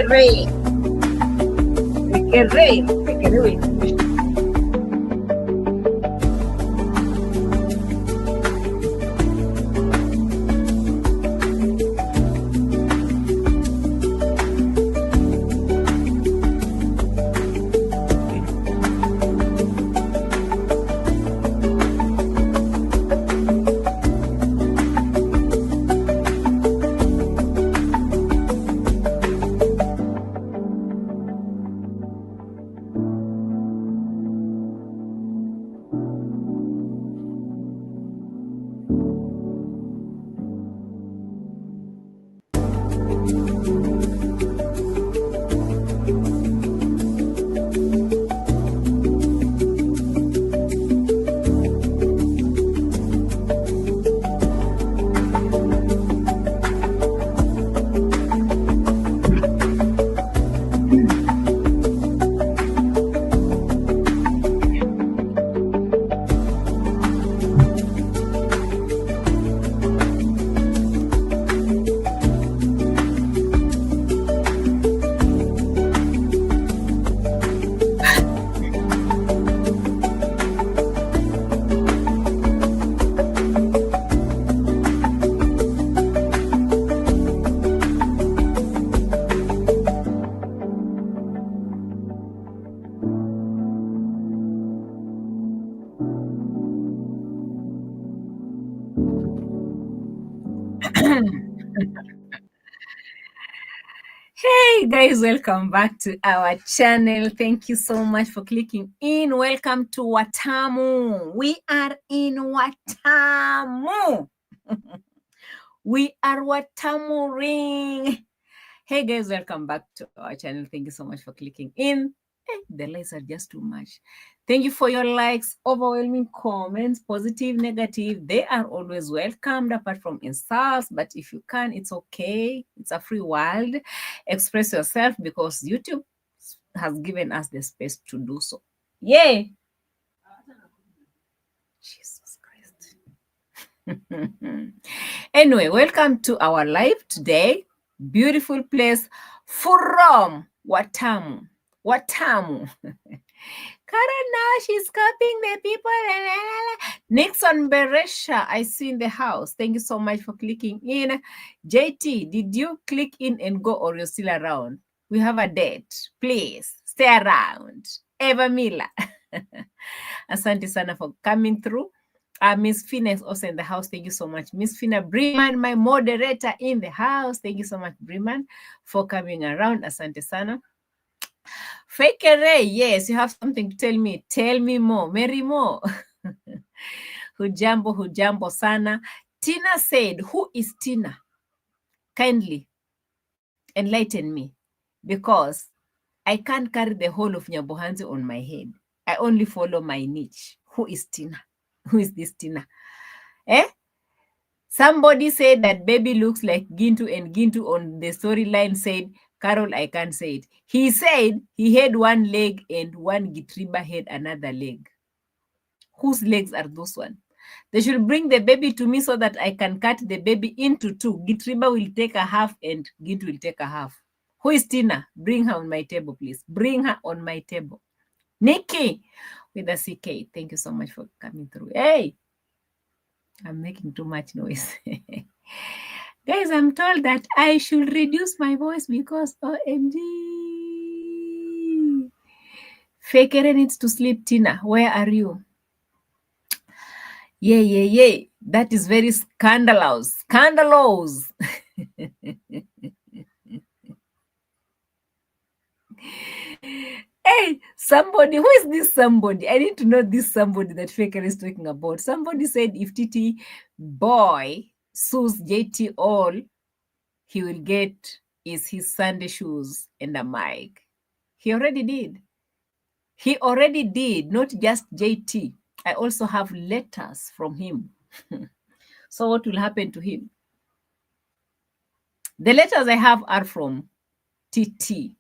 rey. Fake rey. Fake rey. Hey guys, welcome back to our channel. Thank you so much for clicking in. Welcome to Watamu. We are in Watamu. We are Watamu ring. Hey guys, welcome back to our channel. Thank you so much for clicking in. The likes are just too much. Thank you for your likes, overwhelming comments, positive, negative. They are always welcomed apart from insults. But if you can, it's okay. It's a free world. Express yourself because YouTube has given us the space to do so. Yay! Jesus Christ. Anyway, welcome to our live today. Beautiful place from Watamu. Watamu. Kara now she's copying the people. Nixon Beresha, I see in the house. Thank you so much for clicking in. JT, did you click in and go or you're still around? We have a date. Please stay around. Eva Mila. Asante sana for coming through. Miss Fina is also in the house. Thank you so much. Miss Fina Breman, my moderator in the house. Thank you so much, Breman, for coming around. Asante sana. Fake Ray, yes, you have something to tell me. Tell me more. Mary more. Hujambo sana. Tina said, who is Tina? Kindly enlighten me. Because I can't carry the whole of Nyabohanzi on my head. I only follow my niche. Who is Tina? Who is this Tina? Somebody said that baby looks like Gintu, and Gintu on the storyline said, Qarol, I can't say it. He said he had one leg and one Gitriba had another leg. Whose legs are those ones? They should bring the baby to me so that I can cut the baby into two. Gitriba will take a half and Gintu will take a half. Who is Tina? Bring her on my table, please. Bring her on my table. Nikki with a CK. Thank you so much for coming through. Hey, I'm making too much noise. Guys, I'm told that I should reduce my voice because OMG. Fekere needs to sleep. Tina, where are you? Yeah. That is very scandalous. Scandalous. Hey, somebody, who is this somebody? I need to know this somebody that Faker is talking about. Somebody said if TT boy sues JT, all he will get is his Sunday shoes and a mic. He already did. He already did, not just JT. I also have letters from him. So what will happen to him? The letters I have are from TT.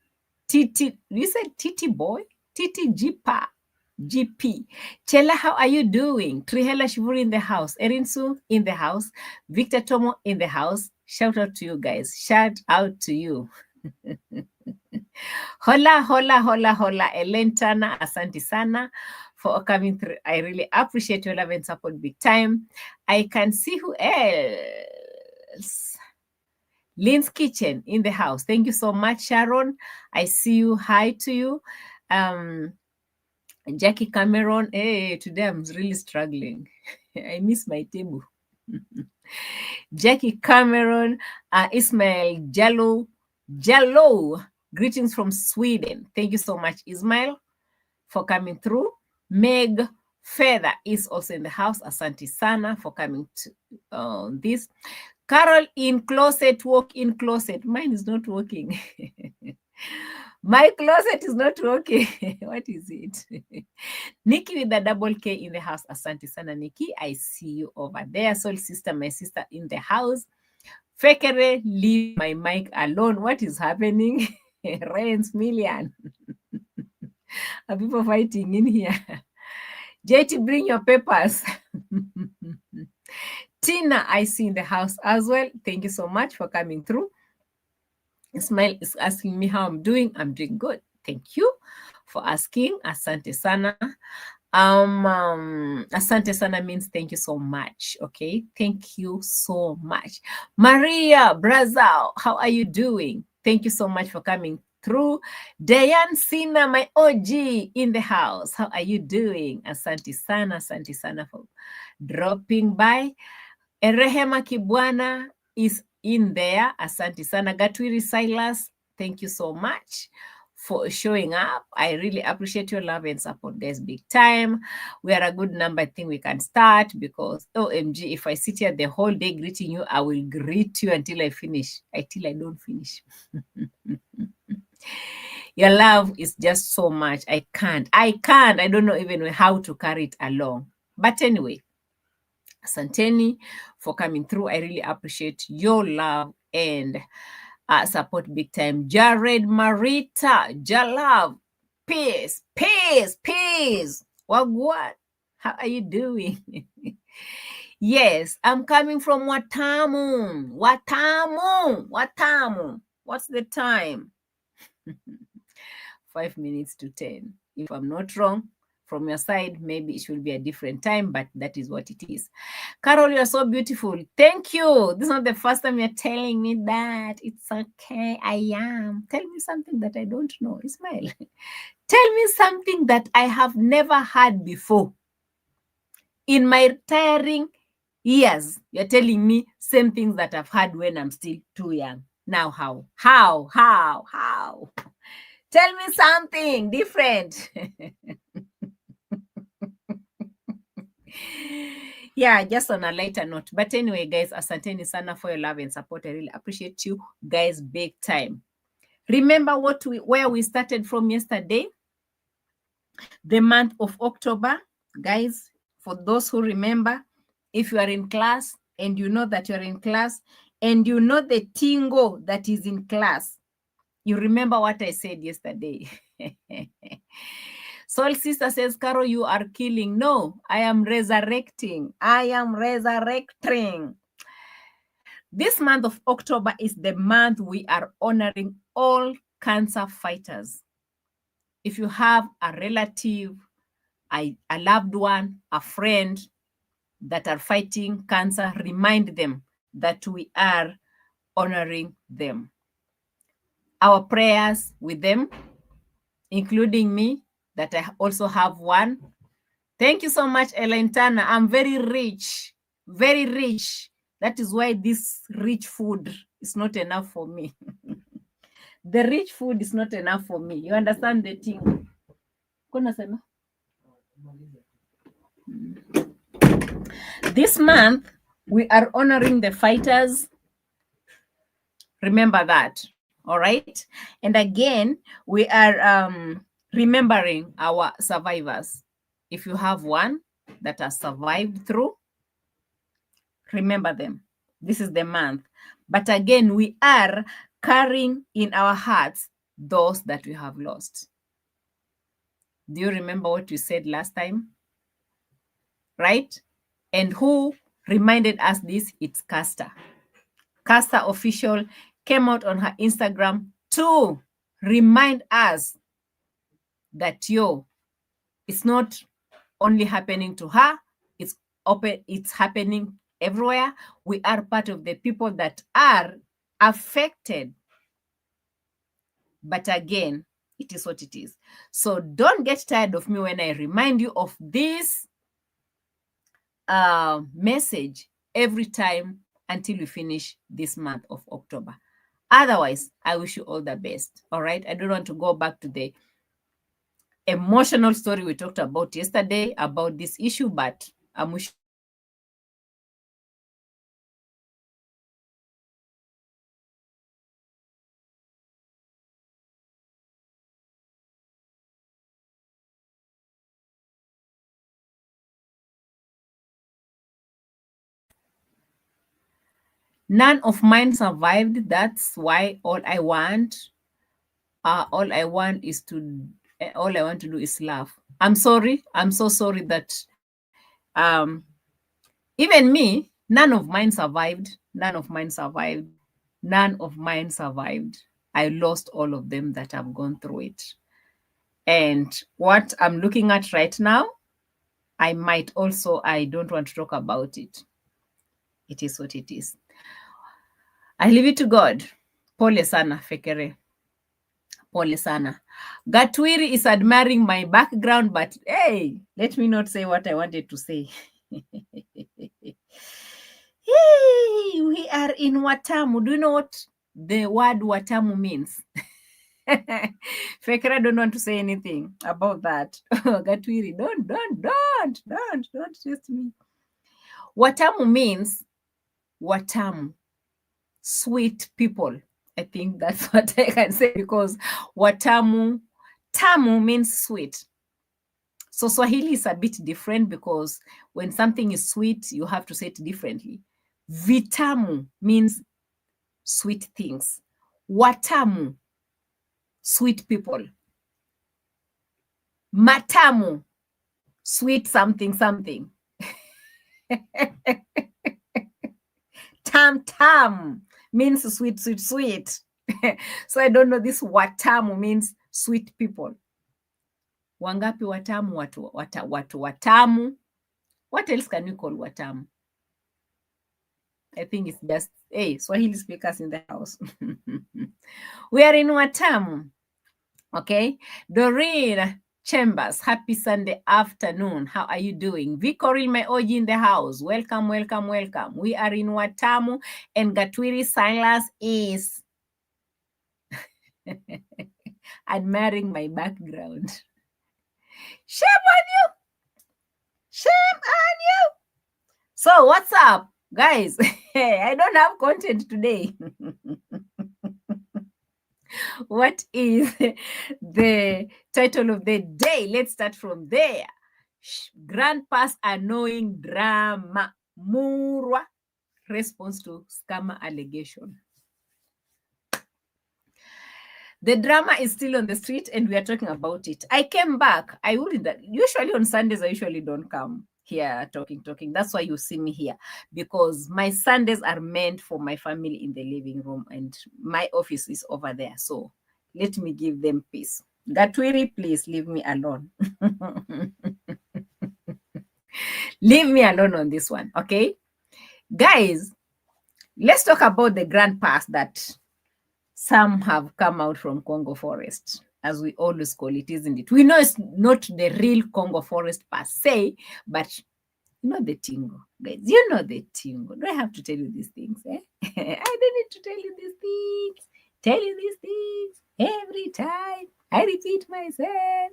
TT, you said TT boy? TT Jipa. GP. Chela, how are you doing? Trihela Shivuri in the house. Erinsu in the house. Victor Tomo in the house. Shout out to you guys. Shout out to you. Hola, hola, hola, hola. Ellen Tana, asante sana for coming through. I really appreciate your love and support big time. I can see who else. Lynn's Kitchen in the house. Thank you so much, Sharon. I see you. Hi to you. Jackie Cameron. Hey, today I'm really struggling. I miss my table. Jackie Cameron, Ismail Jallo. Greetings from Sweden. Thank you so much, Ismail, for coming through. Meg Feather is also in the house. Asante sana for coming to this. Carol in closet, walk in closet. Mine is not working. My closet is not working. What is it? Nikki with the double K in the house. Asante sana, Nikki. I see you over there. Soul sister, my sister in the house. Fekere, leave my mic alone. What is happening? Rains million. Are people fighting in here? JT, bring your papers. Tina, I see in the house as well. Thank you so much for coming through. Ismail is asking me how I'm doing. I'm doing good. Thank you for asking. Asante sana. Asante sana means thank you so much. Okay, thank you so much. Maria Brazil, how are you doing? Thank you so much for coming through. Diane Sina, my OG in the house. How are you doing? Asante sana for dropping by. Erehema Kibwana is in there. Asante sana. Gatwiri Silas, thank you so much for showing up. I really appreciate your love and support, guys, big time. We are a good number. I think we can start because, OMG, if I sit here the whole day greeting you, I will greet you until I finish, until I don't finish. Your love is just so much. I can't. I don't know even how to carry it along. But anyway, Asanteni for coming through. I really appreciate your love and support big time. Jared Marita, Jalav, peace. Wagwan, how are you doing? Yes, I'm coming from Watamu. What's the time? 5 minutes to 10. If I'm not wrong, from your side, maybe it should be a different time, but that is what it is. Carol, you're so beautiful. Thank you. This is not the first time you're telling me that. It's okay. I am. Tell me something that I don't know. Ismail. Tell me something that I have never heard before. In my retiring years, you're telling me same things that I've heard when I'm still too young. Now how? Tell me something different. Yeah, just on a lighter note. But anyway, guys, asanteni sana for your love and support. I really appreciate you guys big time. Remember where we started from yesterday? The month of October. Guys, for those who remember, if you are in class and you know that you're in class and you know the tingo that is in class, you remember what I said yesterday. Soul Sister says, Carol, you are killing. No, I am resurrecting. This month of October is the month we are honoring all cancer fighters. If you have a relative, a loved one, a friend that are fighting cancer, remind them that we are honoring them. Our prayers with them, including me, that I also have one. Thank you so much, Ellen Turner. I'm very rich. That is why this rich food is not enough for me. The rich food is not enough for me. You understand the thing? This month, we are honoring the fighters. Remember that, all right? And again, we are remembering our survivors. If you have one that has survived through, remember them. This is the month. But again, we are carrying in our hearts those that we have lost. Do you remember what you said last time? Right? And who reminded us this? It's Caster. Caster Official came out on her Instagram to remind us that, it's not only happening to her, it's happening everywhere. We are part of the people that are affected. But again, it is what it is. So don't get tired of me when I remind you of this message every time until we finish this month of October. Otherwise, I wish you all the best. All right. I don't want to go back to the emotional story we talked about yesterday about this issue, but I'm wishing none of mine survived. That's why all I want is all I want to do is laugh. I'm sorry. I'm so sorry that even me, none of mine survived. None of mine survived. None of mine survived. I lost all of them that have gone through it. And what I'm looking at right now, I don't want to talk about it. It is what it is. I leave it to God. Pole sana, Fekere. Pole sana. Gatwiri is admiring my background, but hey, let me not say what I wanted to say. Hey, we are in Watamu. Do you know what the word Watamu means? Fekere, I don't want to say anything about that. Gatwiri, don't test me. Watamu means Watamu, sweet people. I think that's what I can say, because Watamu, tamu means sweet. So Swahili is a bit different, because when something is sweet, you have to say it differently. Vitamu means sweet things. Watamu, sweet people. Matamu, sweet something. Tam means sweet. So I don't know, this watamu means sweet people. Wangapi watamu? Watu watamu. What else can you call watamu? I think it's just, hey, Swahili speakers in the house. We are in Watamu. Okay. Doreen Chambers, happy Sunday afternoon. How are you doing? Vicoril, my OG in the house. Welcome. We are in Watamu, and Gatwiri Silas is admiring my background. Shame on you. So what's up, guys? I don't have content today. What is the title of the day? Let's start from there. Grandpa's annoying drama. Murwa response to scammer allegation. The drama is still on the street, and we are talking about it. I came back. Usually on Sundays, I usually don't come here talking. That's why you see me here, because my Sundays are meant for my family in the living room, and my office is over there. So let me give them peace. Gatwiri, please leave me alone. Leave me alone on this one, okay? Guys, let's talk about the grandpas that some have come out from Congo forest, as we always call it, isn't it? We know it's not the real Congo forest per se, but you know the tingo, guys. You know the tingo. Do I have to tell you these things? I don't need to tell you these things. Tell you these things every time. I repeat myself.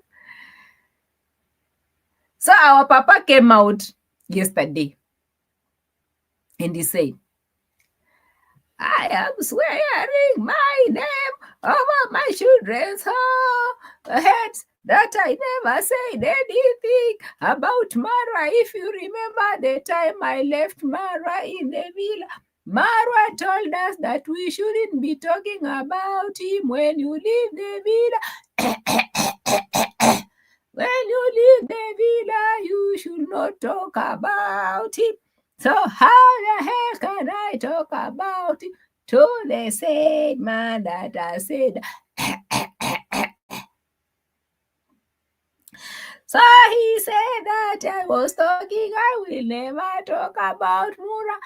So our papa came out yesterday, and he said, I am swearing my name over my children's heads that I never said anything about Mara. If you remember the time I left Mara in the villa, Mara told us that we shouldn't be talking about him when you leave the villa. When you leave the villa, you should not talk about him. So how the hell can I talk about it? Today said, my data said. So he said that I was talking, I will never talk about Mura.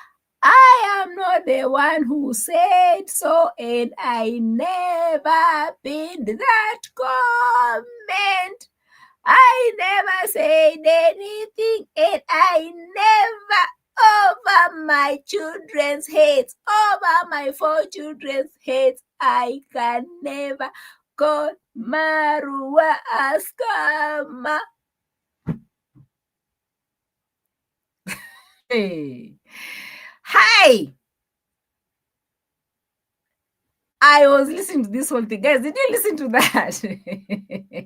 I am not the one who said so, and I never pinned that comment. I never said anything, and I never over my children's heads, over my 4 children's heads. I can never call Marua a scammer. Hey. Hi! I was listening to this whole thing. Guys, did you listen to that?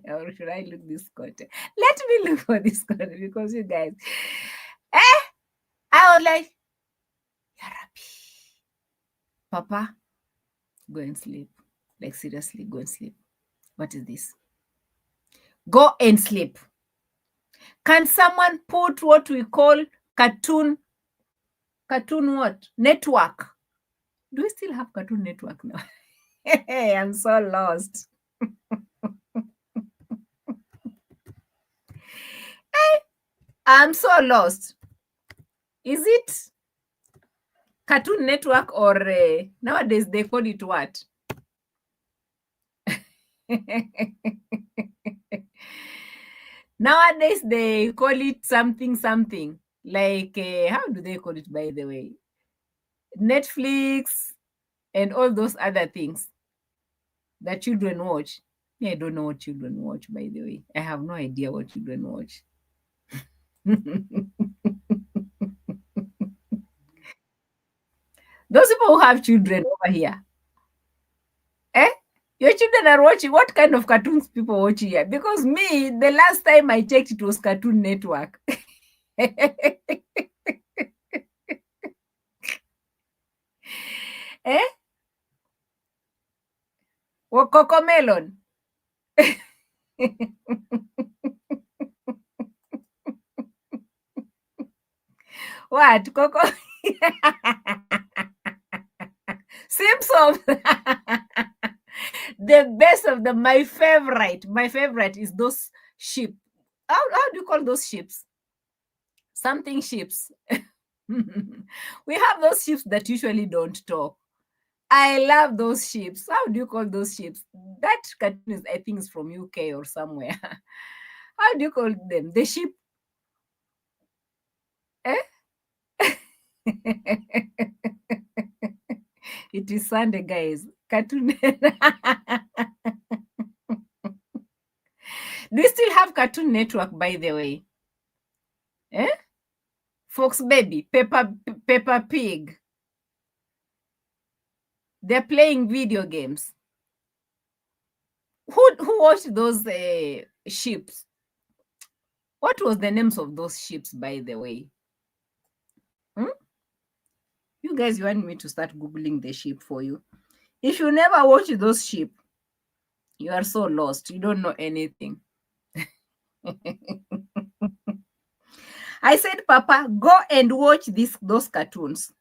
Or should I look this content? Let me look for this content because you guys. I was like, Yarabi. Papa, go and sleep. Like, seriously, go and sleep. What is this? Go and sleep. Can someone put what we call cartoon what? Network. Do we still have Cartoon Network now? I'm so lost. I'm so lost. Is it Cartoon Network or nowadays they call it what? Nowadays they call it something like how do they call it, by the way? Netflix and all those other things that children watch. Yeah, I don't know what children watch, by the way. I have no idea what children watch. Those people who have children over here, your children are watching what kind of cartoons people watch here? Because me, the last time I checked, it was Cartoon Network. Or Cocomelon. What? Coco? Simpsons. The best of them. My favorite is those sheep. How do you call those ships? Something ships. We have those ships that usually don't talk. I love those ships. How do you call those ships? That cartoon is, I think, is from UK or somewhere. How do you call them? The sheep? It is Sunday, guys. Cartoon. Do you still have Cartoon Network, by the way? Fox Baby, Peppa Pig. They're playing video games. Who watched those ships? What was the names of those ships, by the way? You guys want me to start Googling the sheep for you? If you never watch those sheep, you are so lost. You don't know anything. I said, Papa, go and watch those cartoons.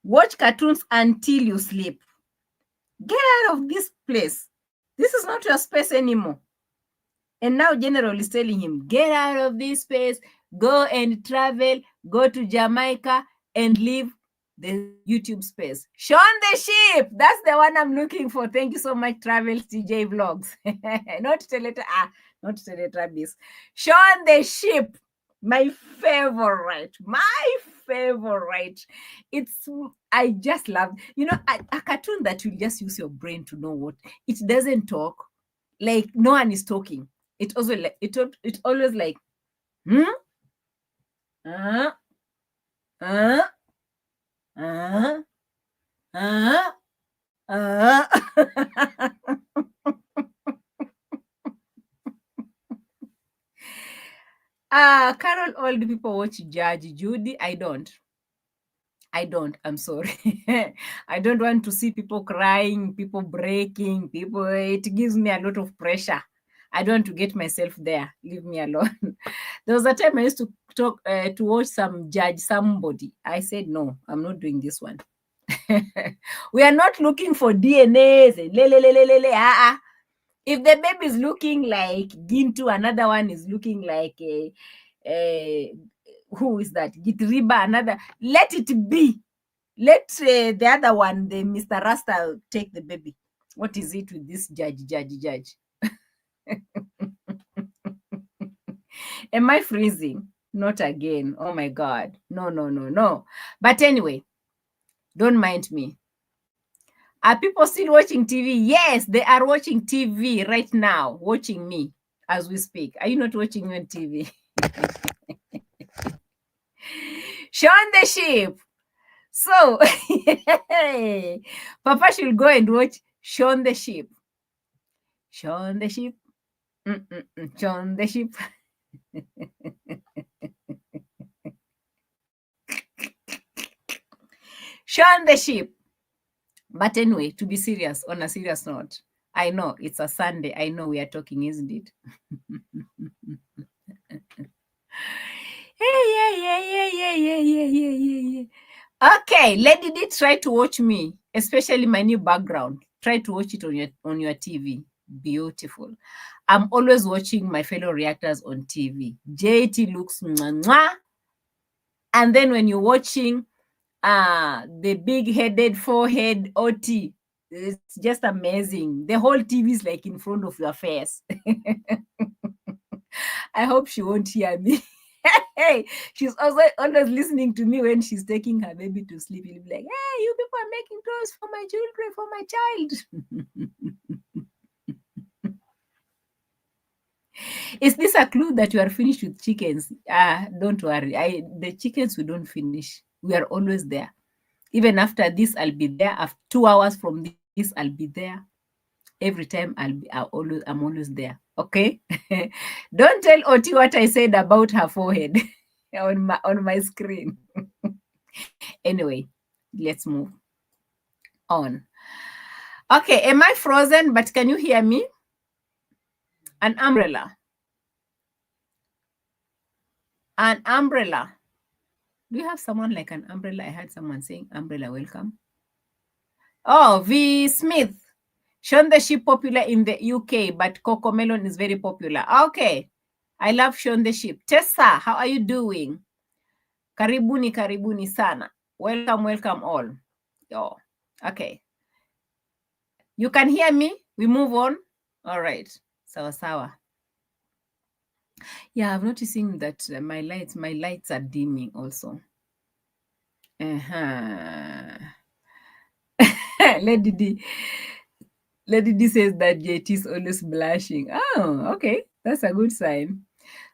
Watch cartoons until you sleep. Get out of this place. This is not your space anymore. And now General is telling him, get out of this space, go and travel, go to Jamaica and leave the YouTube space. Sean the sheep. That's the one I'm looking for. Thank you so much, Travel TJ Vlogs. Not Teletubbies. Sean the sheep. My favorite. I just love, a cartoon that will just use your brain to know what. It doesn't talk. Like no one is talking. It also like it always like Carol, all the people watch Judge Judy. I don't. I'm sorry. I don't want to see people crying, people breaking, people. It gives me a lot of pressure. I don't want to get myself there. Leave me alone. There was a time I used to watch some Judge somebody. I said, no, I'm not doing this one. We are not looking for DNAs. If the baby is looking like Gintu, another one is looking like who is that? Gitriba, another. Let it be. Let the other one, the Mr. Rasta, take the baby. What is it with this judge? Am I freezing? Not again. Oh my God. No. But anyway, don't mind me. Are people still watching TV? Yes, they are watching TV right now, watching me as we speak. Are you not watching me on TV? Shaun the Sheep. So, Papa should go and watch Shaun the Sheep. Shaun the Sheep. Shaun the Sheep. Shaun the Sheep. But anyway, to be serious, on a serious note, I know it's a Sunday. I know we are talking, isn't it? Yeah. Okay, Lady D, try to watch me, especially my new background. Try to watch it on your TV. Beautiful. I'm always watching my fellow reactors on TV. JT looks mwah. And then when you're watching the big-headed forehead OT, it's just amazing. The whole TV is like in front of your face. I hope she won't hear me. Hey, she's also always listening to me when she's taking her baby to sleep. You'll be like, hey, you people are making toys for my children, for my child. Is this a clue that you are finished with chickens? Don't worry. The chickens, we don't finish. We are always there. Even after this, I'll be there. After 2 hours from this, I'll be there. Every time I'm always there. Okay? Don't tell Oti what I said about her forehead on my screen. Anyway, let's move on. Okay, am I frozen? But can you hear me? An umbrella. An umbrella. Do you have someone like an umbrella? I heard someone saying umbrella, welcome. Oh, V. Smith. Shaun the Sheep popular in the UK, but Coco Melon is very popular. Okay. I love Shaun the Sheep. Tessa, how are you doing? Karibuni sana. Welcome all. Oh, okay. You can hear me? We move on? All right. Sawa. Yeah, I'm noticing that my lights are dimming also. Lady D says that JT is always blushing. Oh, okay. That's a good sign.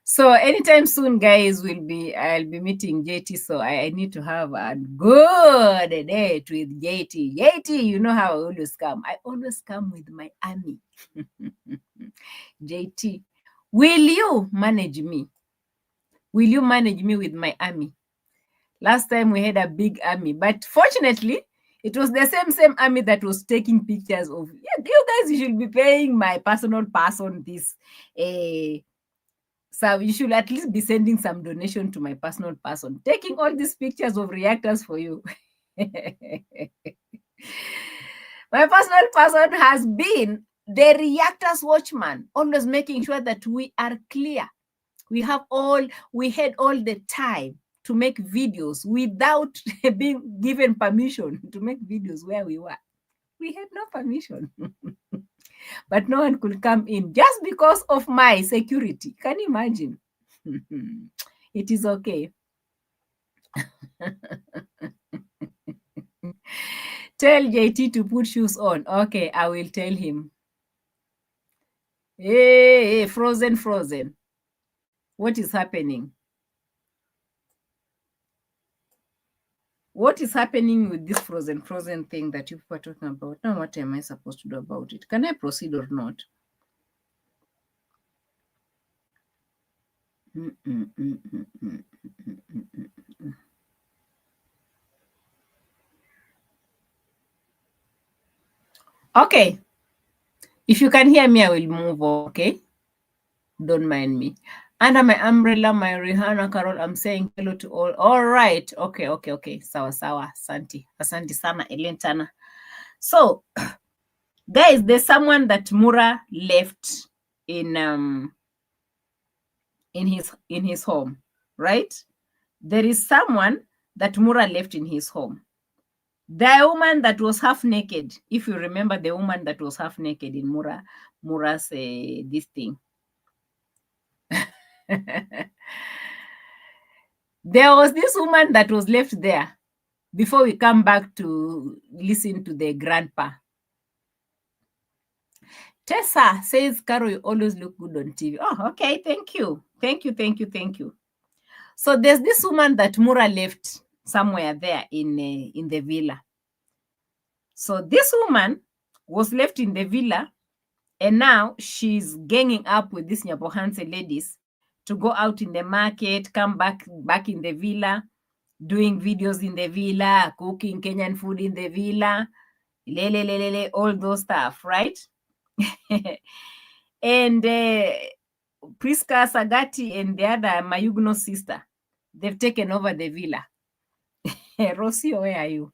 So anytime soon, guys, I'll be meeting JT. So I need to have a good date with JT. JT, you know how I always come. I always come with my army. JT, will you manage me? Will you manage me with my army? Last time we had a big army, but fortunately, it was the same army that was taking pictures of. Yeah, you guys, you should be paying my personal person this. So you should at least be sending some donation to my personal person, taking all these pictures of reactors for you. My personal person has been the reactors watchman, always making sure that we are clear. We had all the time to make videos without being given permission to make videos where we were. We had no permission. But no one could come in just because of my security. Can you imagine? It is okay. Tell JT to put shoes on. Okay, I will tell him. Hey, frozen. What is happening? What is happening with this frozen thing that you were talking about? Now, what am I supposed to do about it? Can I proceed or not? Okay. If you can hear me, I will move on, okay? Don't mind me. Under my umbrella, my Rihanna Qarol, I'm saying hello to all. All right. Okay. Sawa. Asante sana, Elentana. So, guys, there's someone that Mura left in his home, right? There is someone that Mura left in his home. The woman that was half naked, if you remember the woman that was half naked in Mura's this thing. There was this woman that was left there before we come back to listen to the grandpa. Tessa says, Carol, you always look good on TV. Oh, okay. Thank you. So there's this woman that Mura left somewhere there in the villa. So this woman was left in the villa, and now she's ganging up with these Nyabohanse ladies to go out in the market, come back in the villa, doing videos in the villa, cooking Kenyan food in the villa, all those stuff, right? And Priska Sagati and the other Mayugno sister, they've taken over the villa. Rocio, where are you?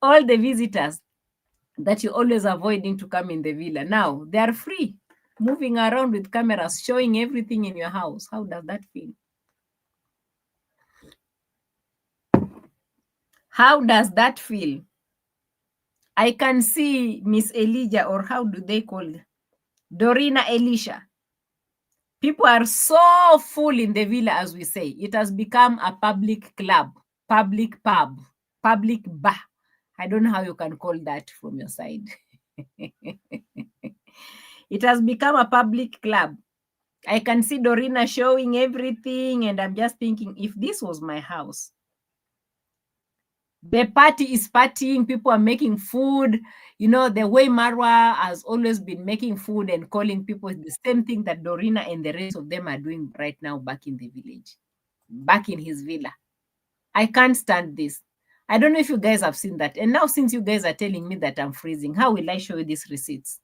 All the visitors that you're always avoiding to come in the villa, now they are free, moving around with cameras, showing everything in your house. How does that feel? How does that feel? I can see Miss Elijah, or how do they call it? Dorina Elisha. People are so full in the villa, as we say. It has become a public club, public pub, public bar. I don't know how you can call that from your side. It has become a public club. I can see Dorina showing everything, and I'm just thinking, if this was my house, the party is partying, people are making food. You know, the way Marwa has always been making food and calling people, the same thing that Dorina and the rest of them are doing right now back in the village, back in his villa. I can't stand this. I don't know if you guys have seen that. And now, since you guys are telling me that I'm freezing, how will I show you these receipts?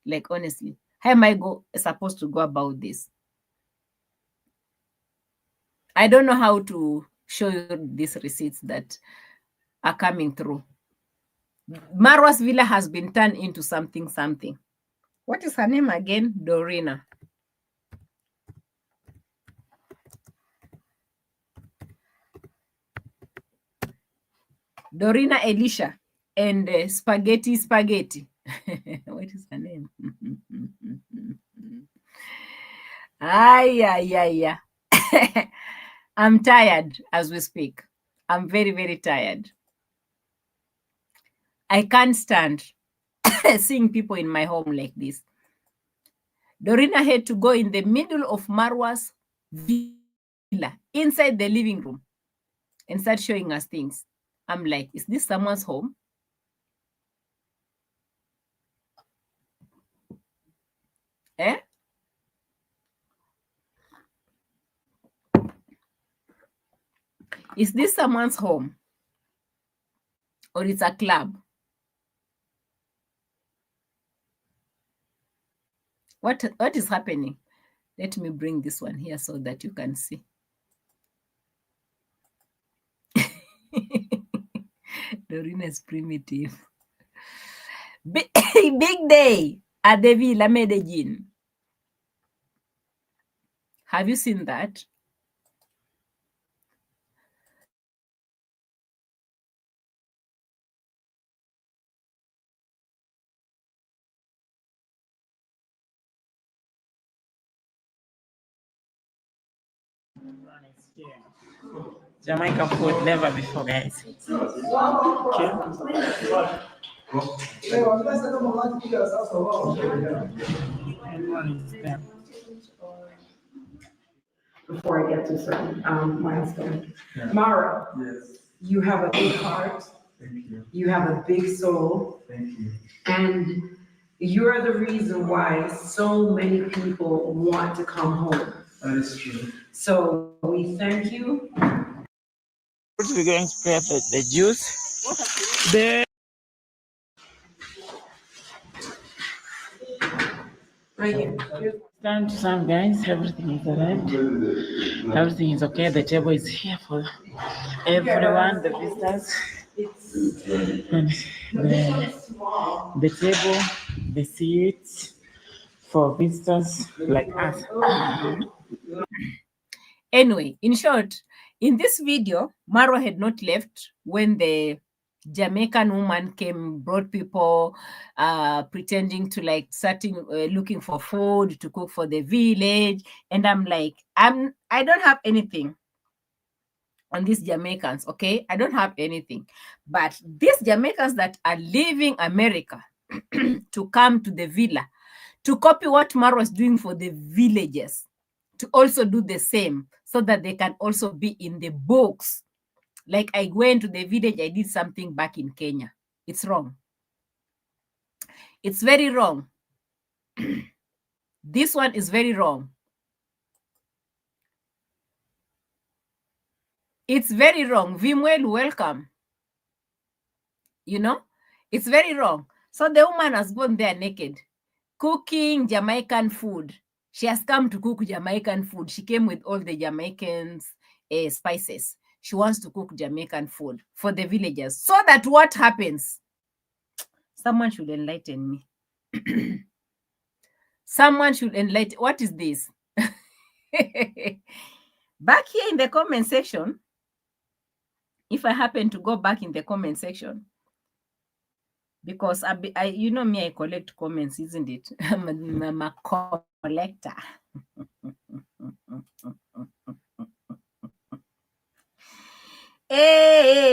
Like, honestly, how am I supposed to go about this? I don't know how to show you these receipts that are coming through. Maruas Villa has been turned into something. What is her name again? Dorina. Dorina Elisha and Spaghetti. What is her name? Yeah. I'm tired as we speak. I'm very, very tired. I can't stand seeing people in my home like this. Dorina had to go in the middle of Marua's villa, inside the living room, and start showing us things. I'm like, is this someone's home? Is this someone's home? Or it's a club? What is happening? Let me bring this one here so that you can see. Dorina is primitive. Big day at the Villa Medellin. Have you seen that? Jamaica food never before, guys. Okay. Before I get to certain milestone. Mara, yes. You have a big heart. Thank you. You have a big soul. Thank you. And you're the reason why so many people want to come home. That is true. So we thank you. First, we're going to prepare the juice. Stand to some guys. Everything is alright. Everything is okay. The table is here for everyone, the visitors. And the table, the seats for visitors like us. Anyway, in short, in this video, Marwa had not left when the Jamaican woman came, brought people pretending to like starting looking for food to cook for the village. And I'm like, I don't have anything on these Jamaicans, okay? I don't have anything. But these Jamaicans that are leaving America to come to the villa, to copy what Mar was doing for the villages, to also do the same so that they can also be in the books. Like I went to the village, I did something back in Kenya. It's wrong. It's very wrong. This one is very wrong. It's very wrong. Vimwelu, welcome. You know, it's very wrong. So the woman has gone there naked, cooking Jamaican food. She has come to cook Jamaican food. She came with all the Jamaicans' spices. She wants to cook Jamaican food for the villagers. So that what happens? Someone should enlighten me. Someone should enlighten. What is this? Back here in the comment section, if I happen to go back in the comment section, because I you know me, I collect comments, isn't it? I'm a collector. Hey.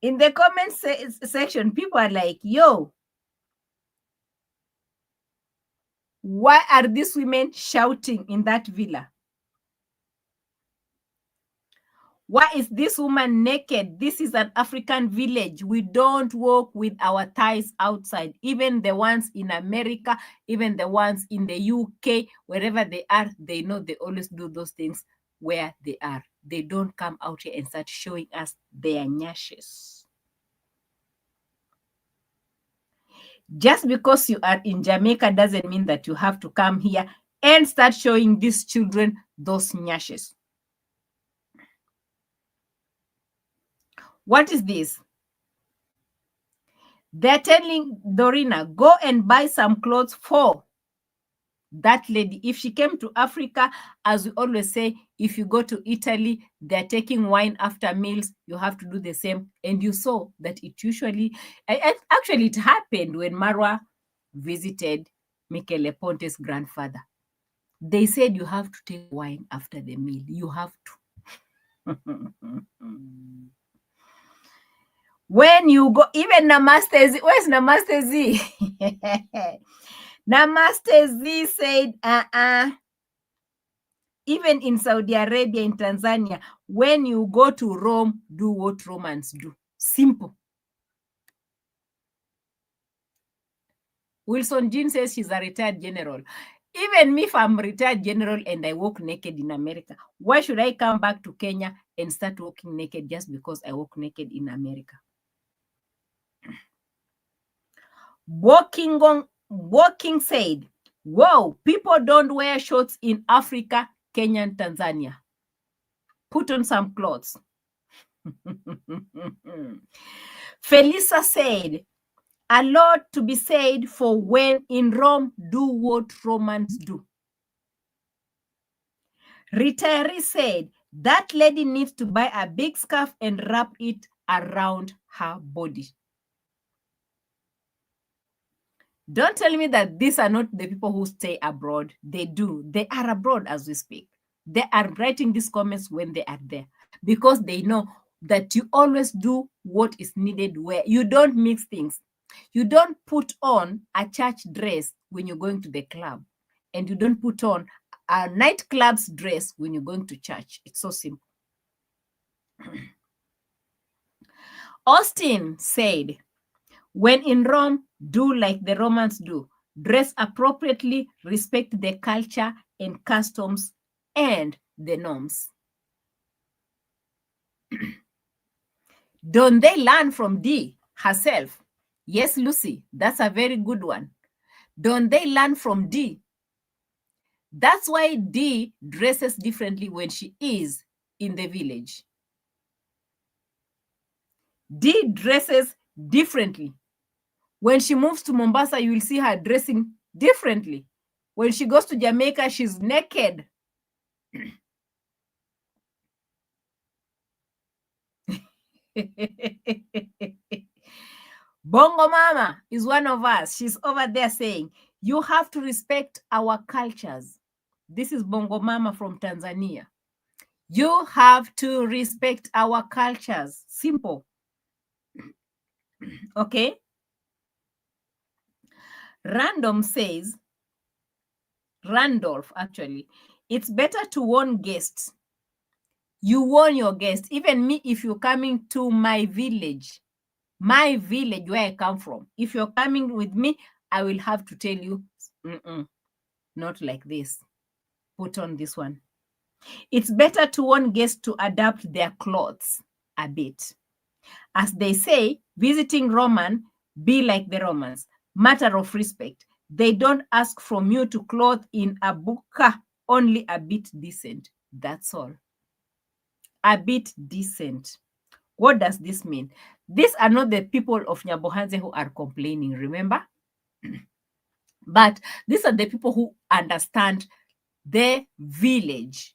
In the comment section, people are like, yo, why are these women shouting in that villa? Why is this woman naked? This is an African village. We don't walk with our thighs outside. Even the ones in America, even the ones in the UK, wherever they are, they know they always do those things where they are. They don't come out here and start showing us their nyashes. Just because you are in Jamaica doesn't mean that you have to come here and start showing these children those nyashes. What is this? They're telling Dorina, go and buy some clothes for that lady. If she came to Africa, as we always say, if you go to Italy, they're taking wine after meals, you have to do the same. And you saw that it usually, actually it happened when Marwa visited Michele Ponte's grandfather. They said you have to take wine after the meal. You have to. When you go, even Namaste Z, where's Namaste Z? Namaste Z said, even in Saudi Arabia, in Tanzania, when you go to Rome, do what Romans do. Simple. Wilson Jean says she's a retired general. Even me, if I'm a retired general and I walk naked in America, why should I come back to Kenya and start walking naked just because I walk naked in America? Walking said, whoa, people don't wear shorts in Africa, Kenya, and Tanzania. Put on some clothes. Felisa said, a lot to be said for when in Rome, do what Romans do. Retiree said, that lady needs to buy a big scarf and wrap it around her body. Don't tell me that these are not the people who stay abroad. They do. They are abroad as we speak. They are writing these comments when they are there because they know that you always do what is needed where you don't mix things. You don't put on a church dress when you're going to the club, and you don't put on a nightclub's dress when you're going to church. It's so simple. Austin said, when in Rome, do like the Romans do. Dress appropriately, respect the culture and customs and the norms. Don't they learn from D herself? Yes, Lucy, that's a very good one. Don't they learn from D? That's why D dresses differently when she is in the village. D dresses differently. When she moves to Mombasa, you will see her dressing differently. When she goes to Jamaica, she's naked. Bongo Mama is one of us. She's over there saying, you have to respect our cultures. This is Bongo Mama from Tanzania. You have to respect our cultures. Simple. Okay? Randolph actually, it's better to warn guests. You warn your guests. Even me, if you're coming to my village where I come from, if you're coming with me, I will have to tell you, not like this. Put on this one. It's better to warn guests to adapt their clothes a bit. As they say, visiting Roman, be like the Romans. Matter of respect. They don't ask from you to clothe in a buka, only a bit decent. That's all. A bit decent. What does this mean? These are not the people of Nyabohanze who are complaining, remember? But these are the people who understand the village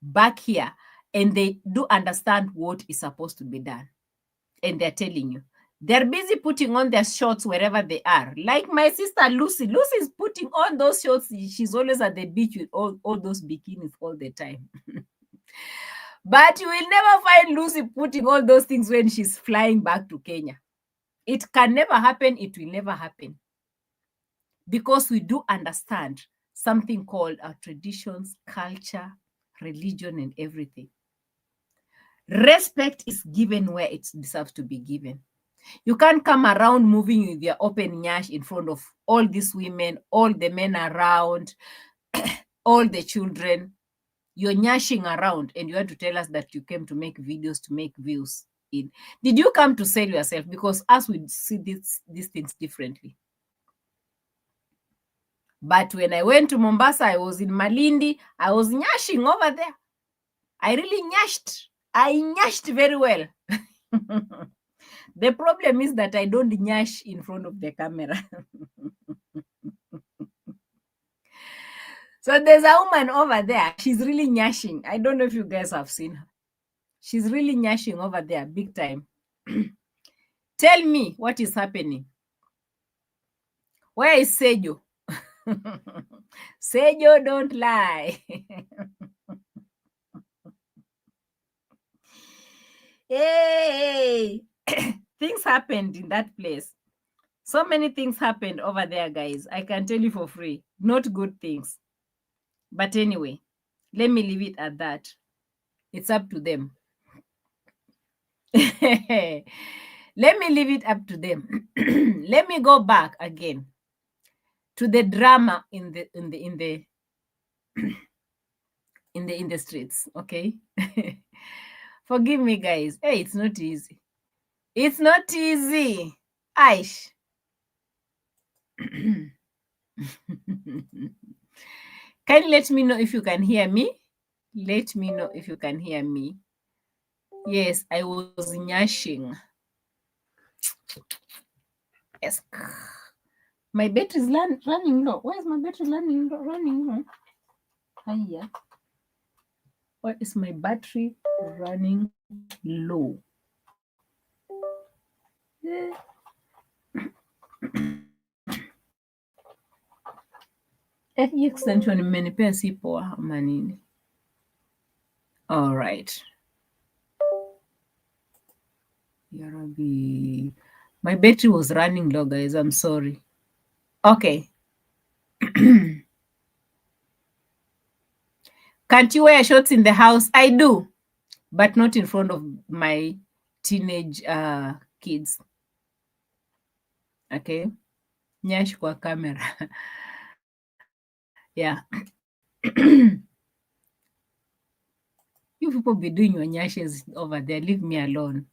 back here, and they do understand what is supposed to be done. And they're telling you. They're busy putting on their shorts wherever they are. Like my sister Lucy. Lucy's putting on those shorts. She's always at the beach with all those bikinis all the time. But you will never find Lucy putting all those things when she's flying back to Kenya. It can never happen. It will never happen. Because we do understand something called our traditions, culture, religion, and everything. Respect is given where it deserves to be given. You can't come around moving with your open nyash in front of all these women, all the men around, all the children. You're nyashing around and you want to tell us that you came to make videos, to make views. Did you come to sell yourself? Because us, we see these things differently. But when I went to Mombasa, I was in Malindi, I was nyashing over there. I really nyashed. I nyashed very well. The problem is that I don't nyash in front of the camera. So there's a woman over there. She's really nyashing. I don't know if you guys have seen her. She's really nyashing over there, big time. Tell me what is happening. Where is Sejo? Sejo, don't lie. Hey, things happened in that place. So many things happened over there, guys. I can tell you for free. Not good things. But anyway, let me leave it at that. It's up to them. Let me leave it up to them. Let me go back again to the drama in the streets, okay? Forgive me, guys. Hey, it's not easy. It's not easy. Aish. Can you let me know if you can hear me? Let me know if you can hear me. Yes, I was nyashing. Yes. My battery is running low. Why is my battery running low? Hiya. Why is my battery running low? Hii extension imenipea si poa ama nini? All right. Yarabi. My battery was running low, guys. I'm sorry. Okay. Can't you wear shorts in the house? I do, but not in front of my teenage kids. Okay. Nyash kwa camera. Yeah. You people be doing your nyashes over there. Leave me alone.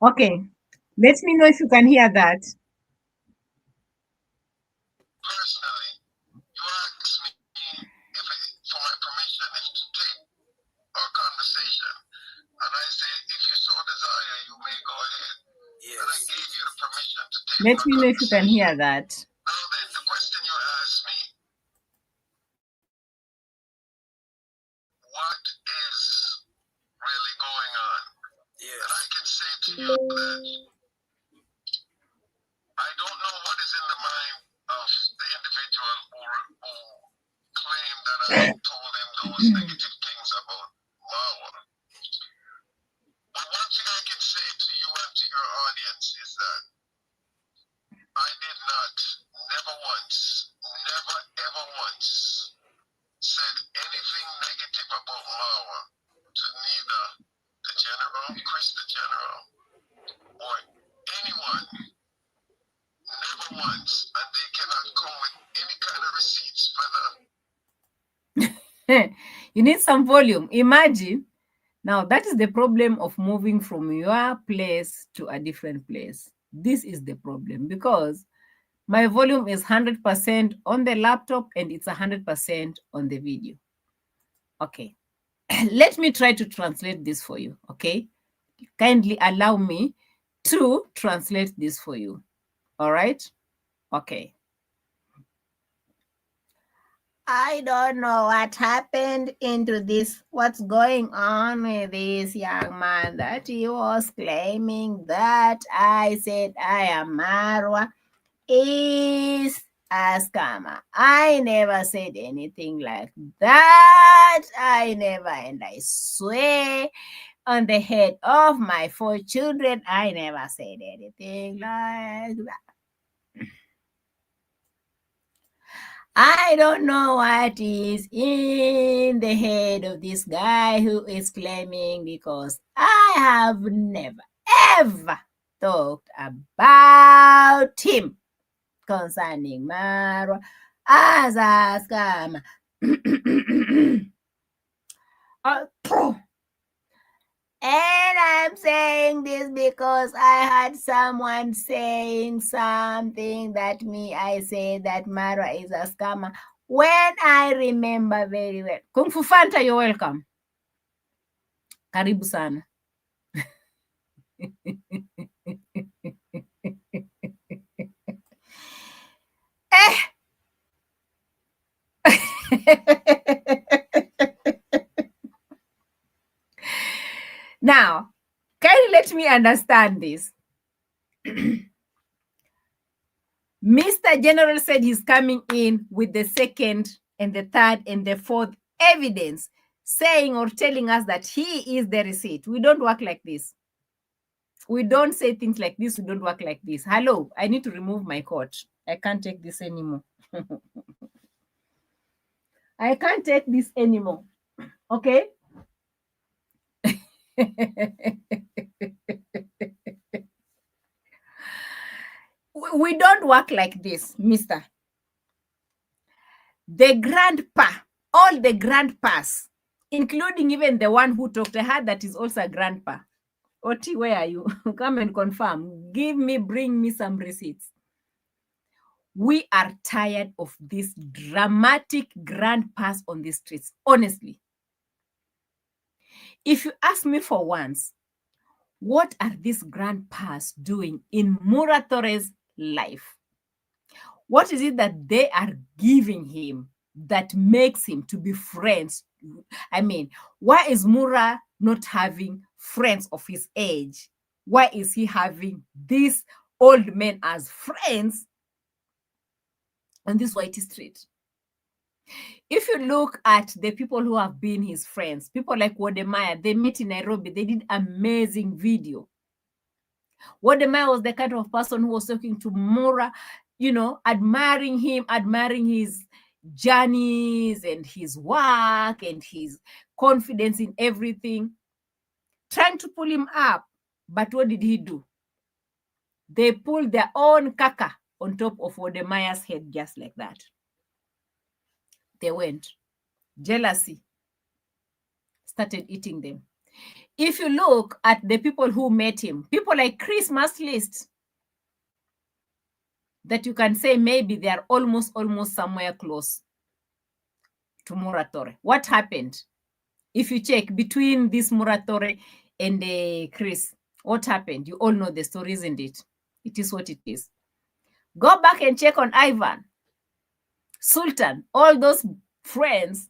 Okay. Let me know if you can hear that. Personally, you asked me if for my permission if to take our conversation, and I said if you so desire, you may go ahead. Yes. And I gave you the permission to take Let our me know if you can conversation. hear that. Now then, the question you asked me, what is really going on? Yes. And I can say to you that I don't know what is in the mind of the individual who claimed that I told him those negative things about Mawa. But one thing I can say to you and to your audience is that I did not, never once, never ever once said anything negative about Mawa to neither the general, Chris the general, or anyone. Never once. And they cannot come with any kind of receipts for that. You need some volume. Imagine. Now, that is the problem of moving from your place to a different place. This is the problem because my volume is 100% on the laptop and it's 100% on the video. Okay. Let me try to translate this for you, okay? Kindly allow me to translate this for you. All right? Okay. I don't know what happened into this, what's going on with this young man that he was claiming that I said I am Marwa is a scammer. I never said anything like that. I never, and I swear on the head of my 4 children, I never said anything like that. I don't know what is in the head of this guy who is claiming, because I have never, ever talked about him concerning Marwa as a scammer. And I'm saying this because I had someone saying something that I said that Marwa is a scammer. When I remember very well. Kung Fu Fanta, you're welcome. Karibu sana. Now, can you let me understand this? Mr. General said he's coming in with the second and the third and the fourth evidence, saying or telling us that he is the receipt. We don't work like this. We don't say things like this. We don't work like this. Hello, I need to remove my coat. I can't take this anymore. I can't take this anymore. Okay? We don't work like this, mister. The grandpa, all the grandpas, including even the one who talked, I heard that is also a grandpa. Oti, where are you? Come and confirm. Bring me some receipts. We are tired of these dramatic grandpas on the streets, honestly. If you ask me for once, what are these grandpas doing in Muratore's life? What is it that they are giving him that makes him to be friends? I mean, why is Mura not having friends of his age? Why is he having these old men as friends on this white street? If you look at the people who have been his friends, people like Wodemaya, they met in Nairobi, they did amazing video. Wodemaya was the kind of person who was talking to Mura, you know, admiring him, admiring his journeys and his work and his confidence in everything, trying to pull him up. But what did he do? They pulled their own kaka on top of Wodemaya's head, just like that. They went. Jealousy started eating them. If you look at the people who met him, people like Christmas list, that you can say maybe they are almost somewhere close to Muratore. What happened? If you check between this Muratore and Chris, what happened? You all know the story, isn't it? It is what it is. Go back and check on Ivan, Sultan, all those friends,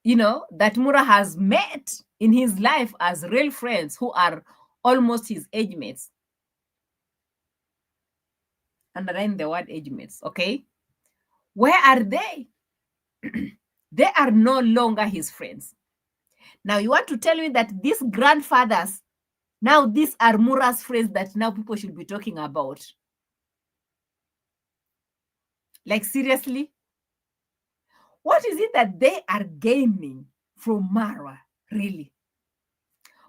you know, that Mura has met in his life as real friends who are almost his age mates. Underline the word age mates, okay? Where are they? They are no longer his friends. Now you want to tell me that these grandfathers, now these are Mura's friends that now people should be talking about? Like, seriously? What is it that they are gaining from Marwa, really?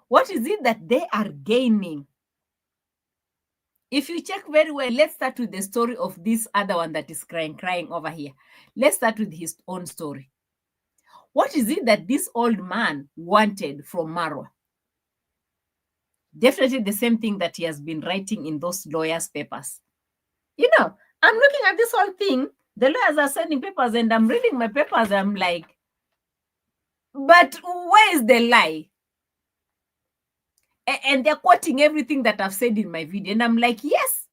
What is it that they are gaining? If you check very well, let's start with the story of this other one that is crying over here. Let's start with his own story. What is it that this old man wanted from Marwa? Definitely the same thing that he has been writing in those lawyers' papers. You know, I'm looking at this whole thing. The lawyers are sending papers and I'm reading my papers. I'm like, but where is the lie? And they're quoting everything that I've said in my video. And I'm like, yes.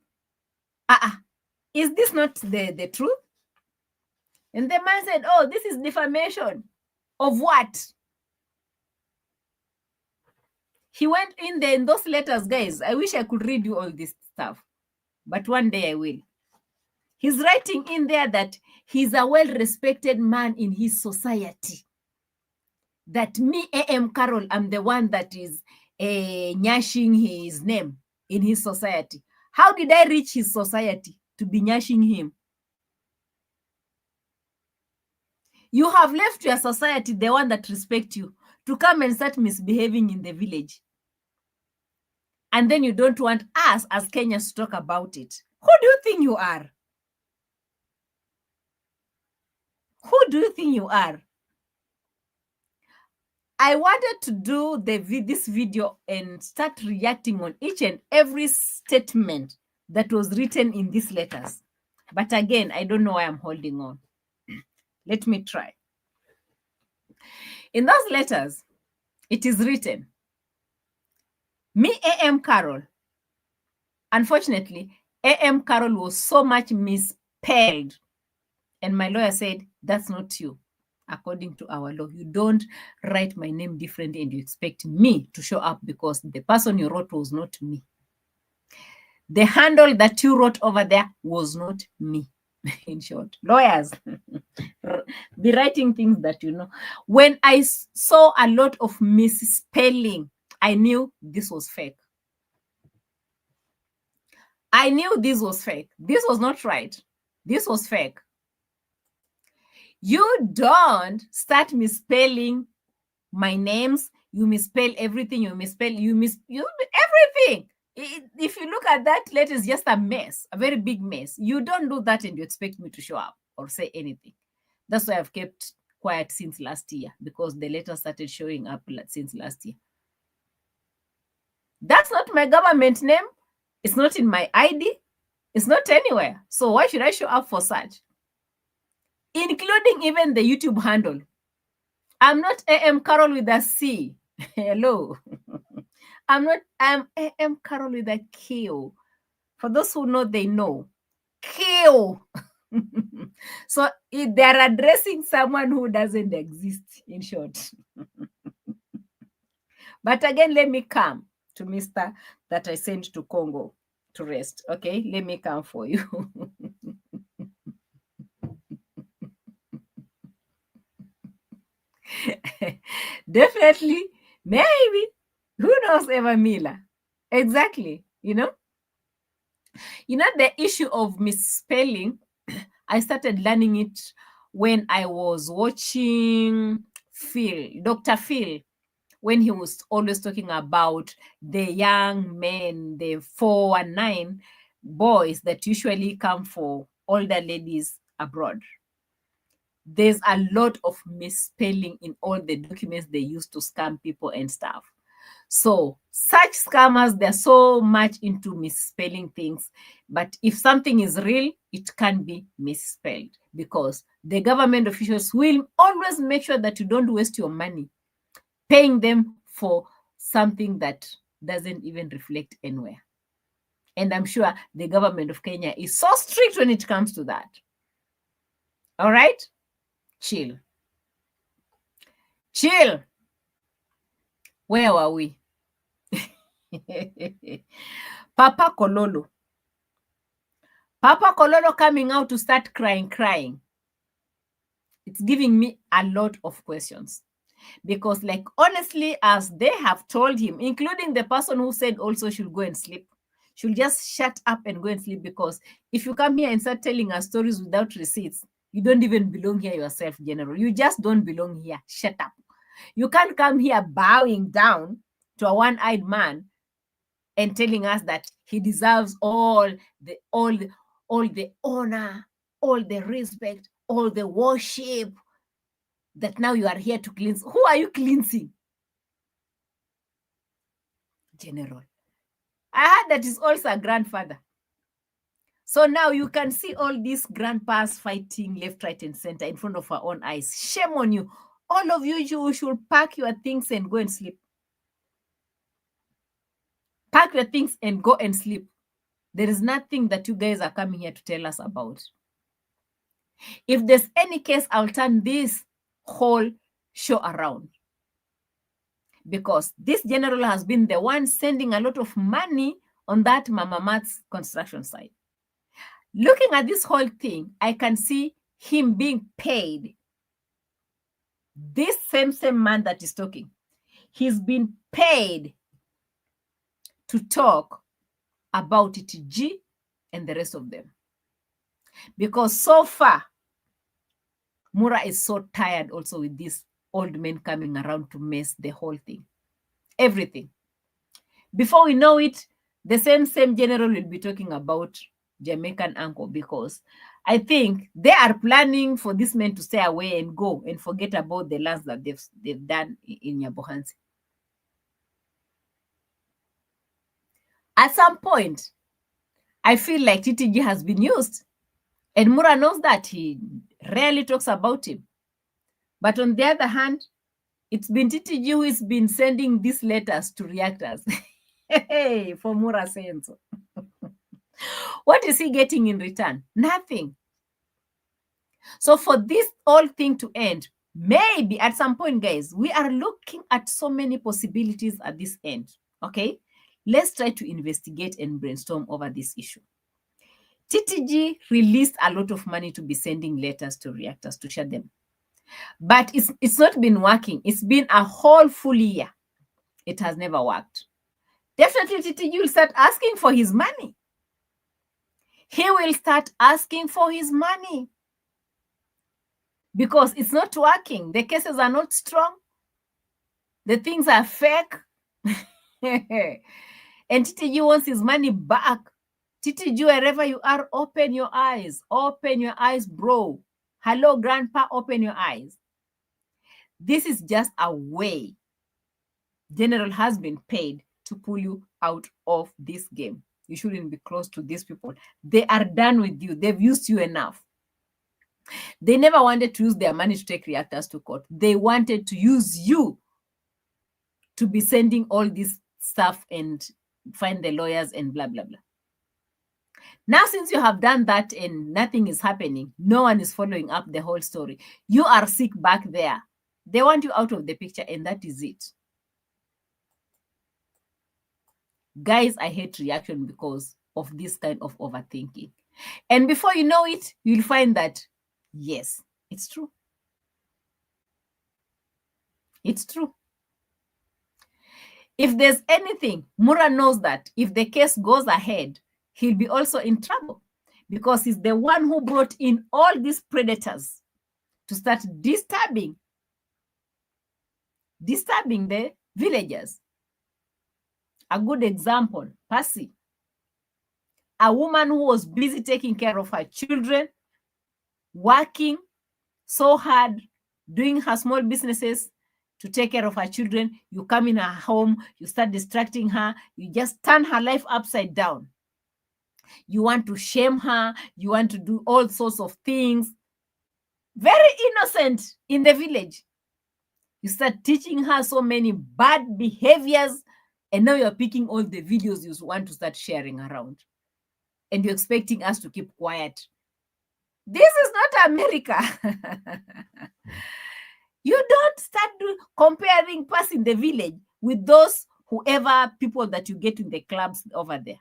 Is this not the truth? And the man said, oh, this is defamation. Of what? He went in there in those letters, guys. I wish I could read you all this stuff. But one day I will. He's writing in there that he's a well-respected man in his society. That me, A.M Qarol, I'm the one that is nyashing his name in his society. How did I reach his society to be nyashing him? You have left your society, the one that respects you, to come and start misbehaving in the village. And then you don't want us as Kenyans to talk about it. Who do you think you are? Who do you think you are? I wanted to do this video and start reacting on each and every statement that was written in these letters. But again, I don't know why I'm holding on. Let me try. In those letters, it is written, me, A.M Qarol. Unfortunately, A.M Qarol was so much misspelled. And my lawyer said, that's not you. According to our law, you don't write my name differently and you expect me to show up because the person you wrote was not me. The handle that you wrote over there was not me. In short, lawyers, be writing things that you know. When I saw a lot of misspelling, I knew this was fake. I knew this was fake. This was not right. This was fake. You don't start misspelling my names. You misspell everything. You misspell everything. If you look at that letter, it's just a mess, a very big mess. You don't do that and you expect me to show up or say anything. That's why I've kept quiet since last year, because the letter started showing up since last year. That's not my government name. It's not in my ID. It's not anywhere. So why should I show up for such? Including even the YouTube handle. I'm not A.M Qarol with a C. Hello. I'm A.M Qarol with a Q. For those who know, they know. Q. So they're addressing someone who doesn't exist, in short. But again, let me come to Mr. that I sent to Congo to rest. Okay, let me come for you. Definitely, maybe. Who knows, Eva Miller? Exactly. You know, the issue of misspelling, I started learning it when I was watching Dr. Phil, when he was always talking about the young men, the 419 boys that usually come for older ladies abroad. There's a lot of misspelling in all the documents they use to scam people and stuff. So such scammers, they're so much into misspelling things. But if something is real, it can be misspelled because the government officials will always make sure that you don't waste your money paying them for something that doesn't even reflect anywhere. And I'm sure the government of Kenya is so strict when it comes to that. All right? Chill. Chill. Where were we? Papa Kololo. Papa Kololo coming out to start crying. It's giving me a lot of questions. Because, like, honestly, as they have told him, including the person who said also should go and sleep, should just shut up and go and sleep, because if you come here and start telling us stories without receipts, you don't even belong here yourself, General. You just don't belong here. Shut up. You can't come here bowing down to a one-eyed man and telling us that he deserves all the honor, all the respect, all the worship, that now you are here to cleanse. Who are you cleansing? General. I heard that he's also a grandfather. So now you can see all these grandpas fighting left, right, and center in front of our own eyes. Shame on you. All of you should pack your things and go and sleep. Pack your things and go and sleep. There is nothing that you guys are coming here to tell us about. If there's any case, I'll turn this whole show around. Because this general has been the one sending a lot of money on that Mama Mat's construction site. Looking at this whole thing, I can see him being paid. This same man that is talking, he's been paid to talk about TTG and the rest of them. Because so far, Mura is so tired also with these old men coming around to mess the whole thing. Everything. Before we know it, the same general will be talking about Jamaican uncle, because I think they are planning for this man to stay away and go and forget about the lands that they've done in Nyabohansi. At some point, I feel like TTG has been used. And Mura knows that. He rarely talks about him. But on the other hand, it's been TTG who has been sending these letters to reactors. Hey, for Mura saying so. What is he getting in return? Nothing. So for this whole thing to end, maybe at some point, guys, we are looking at so many possibilities at this end. Okay? Let's try to investigate and brainstorm over this issue. TTG released a lot of money to be sending letters to reactors to shut them. But it's not been working. It's been a whole full year. It has never worked. Definitely TTG will start asking for his money. He will start asking for his money. Because it's not working. The cases are not strong. The things are fake. And TTG wants his money back. TTG, wherever you are, open your eyes. Open your eyes, bro. Hello, Grandpa, open your eyes. This is just a way General has been paid to pull you out of this game. You shouldn't be close to these people. They are done with you. They've used you enough. They never wanted to use their money to take reactors to court. They wanted to use you to be sending all this stuff and find the lawyers and blah, blah, blah. Now, since you have done that and nothing is happening, no one is following up the whole story. You are sick back there. They want you out of the picture, and that is it. Guys, I hate reaction because of this kind of overthinking. And before you know it, you'll find that, yes, it's true. It's true. If there's anything, Mura knows that if the case goes ahead, he'll be also in trouble because he's the one who brought in all these predators to start disturbing the villagers. A good example, Percy, a woman who was busy taking care of her children, working so hard, doing her small businesses, to take care of her children. You come in her home, you start distracting her, you just turn her life upside down. You want to shame her, you want to do all sorts of things. Very innocent in the village. You start teaching her so many bad behaviors, and now you're picking all the videos you want to start sharing around. And you're expecting us to keep quiet. This is not America. You don't start comparing us in the village with those whoever people that you get in the clubs over there.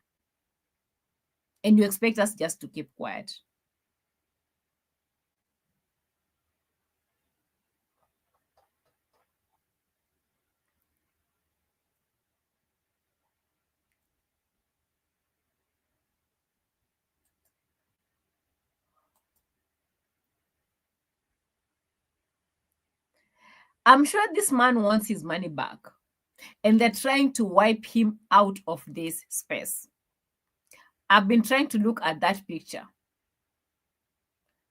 And you expect us just to keep quiet. I'm sure this man wants his money back, and they're trying to wipe him out of this space. I've been trying to look at that picture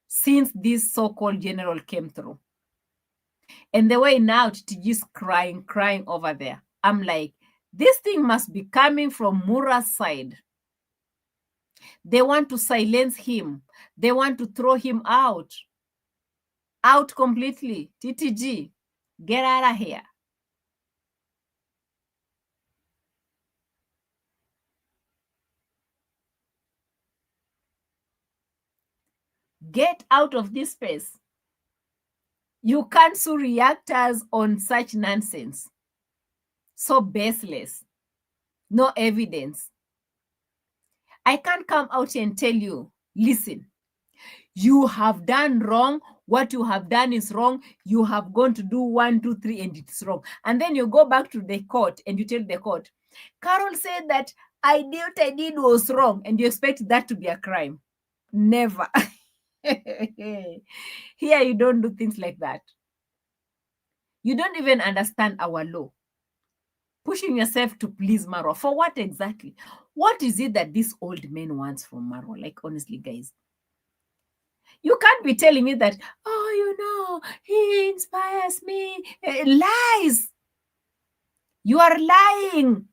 since this so-called general came through. And the way now Titiji's crying over there. I'm like, this thing must be coming from Mura's side. They want to silence him. They want to throw him out completely. TTG, get out of here. Get out of this space. You can't sue reactors on such nonsense. So baseless. No evidence. I can't come out and tell you, listen, you have done wrong. What you have done is wrong. You have gone to do 1, 2, 3, and it's wrong. And then you go back to the court and you tell the court, Qarol said that I did was wrong, and you expect that to be a crime. Never. Here you don't do things like that. You don't even understand our law. Pushing yourself to please Marwa. For what exactly? What is it that this old man wants from Marwa? Like, honestly, guys. You can't be telling me that, oh, you know, he inspires me. Lies. You are lying.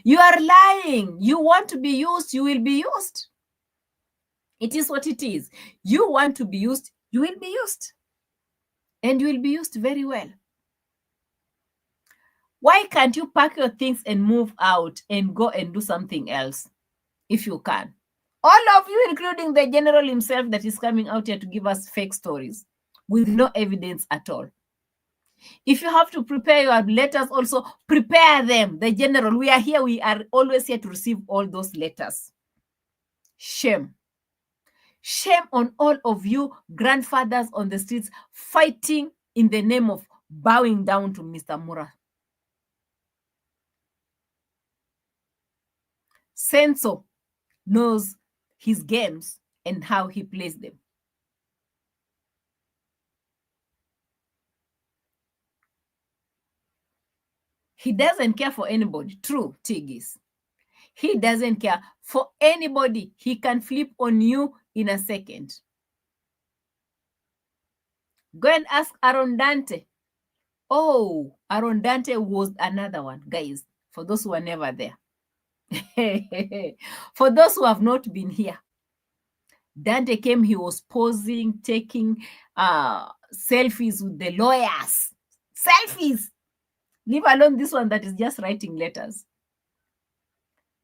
You are lying. You want to be used, you will be used. It is what it is. You want to be used, you will be used. And you will be used very well. Why can't you pack your things and move out and go and do something else if you can? All of you, including the general himself that is coming out here to give us fake stories with no evidence at all. If you have to prepare your letters, also prepare them. The general, we are here. We are always here to receive all those letters. Shame. Shame on all of you grandfathers on the streets fighting in the name of bowing down to Mr. Mura. Senso knows his games and how he plays them. He doesn't care for anybody. True, Tigis. He doesn't care for anybody. He can flip on you in a second. Go and ask Aaron Dante. Oh, Aaron Dante was another one, guys, for those who are never there. For those who have not been here. Dante came, he was posing, taking selfies with the lawyers. Selfies! Leave alone this one that is just writing letters.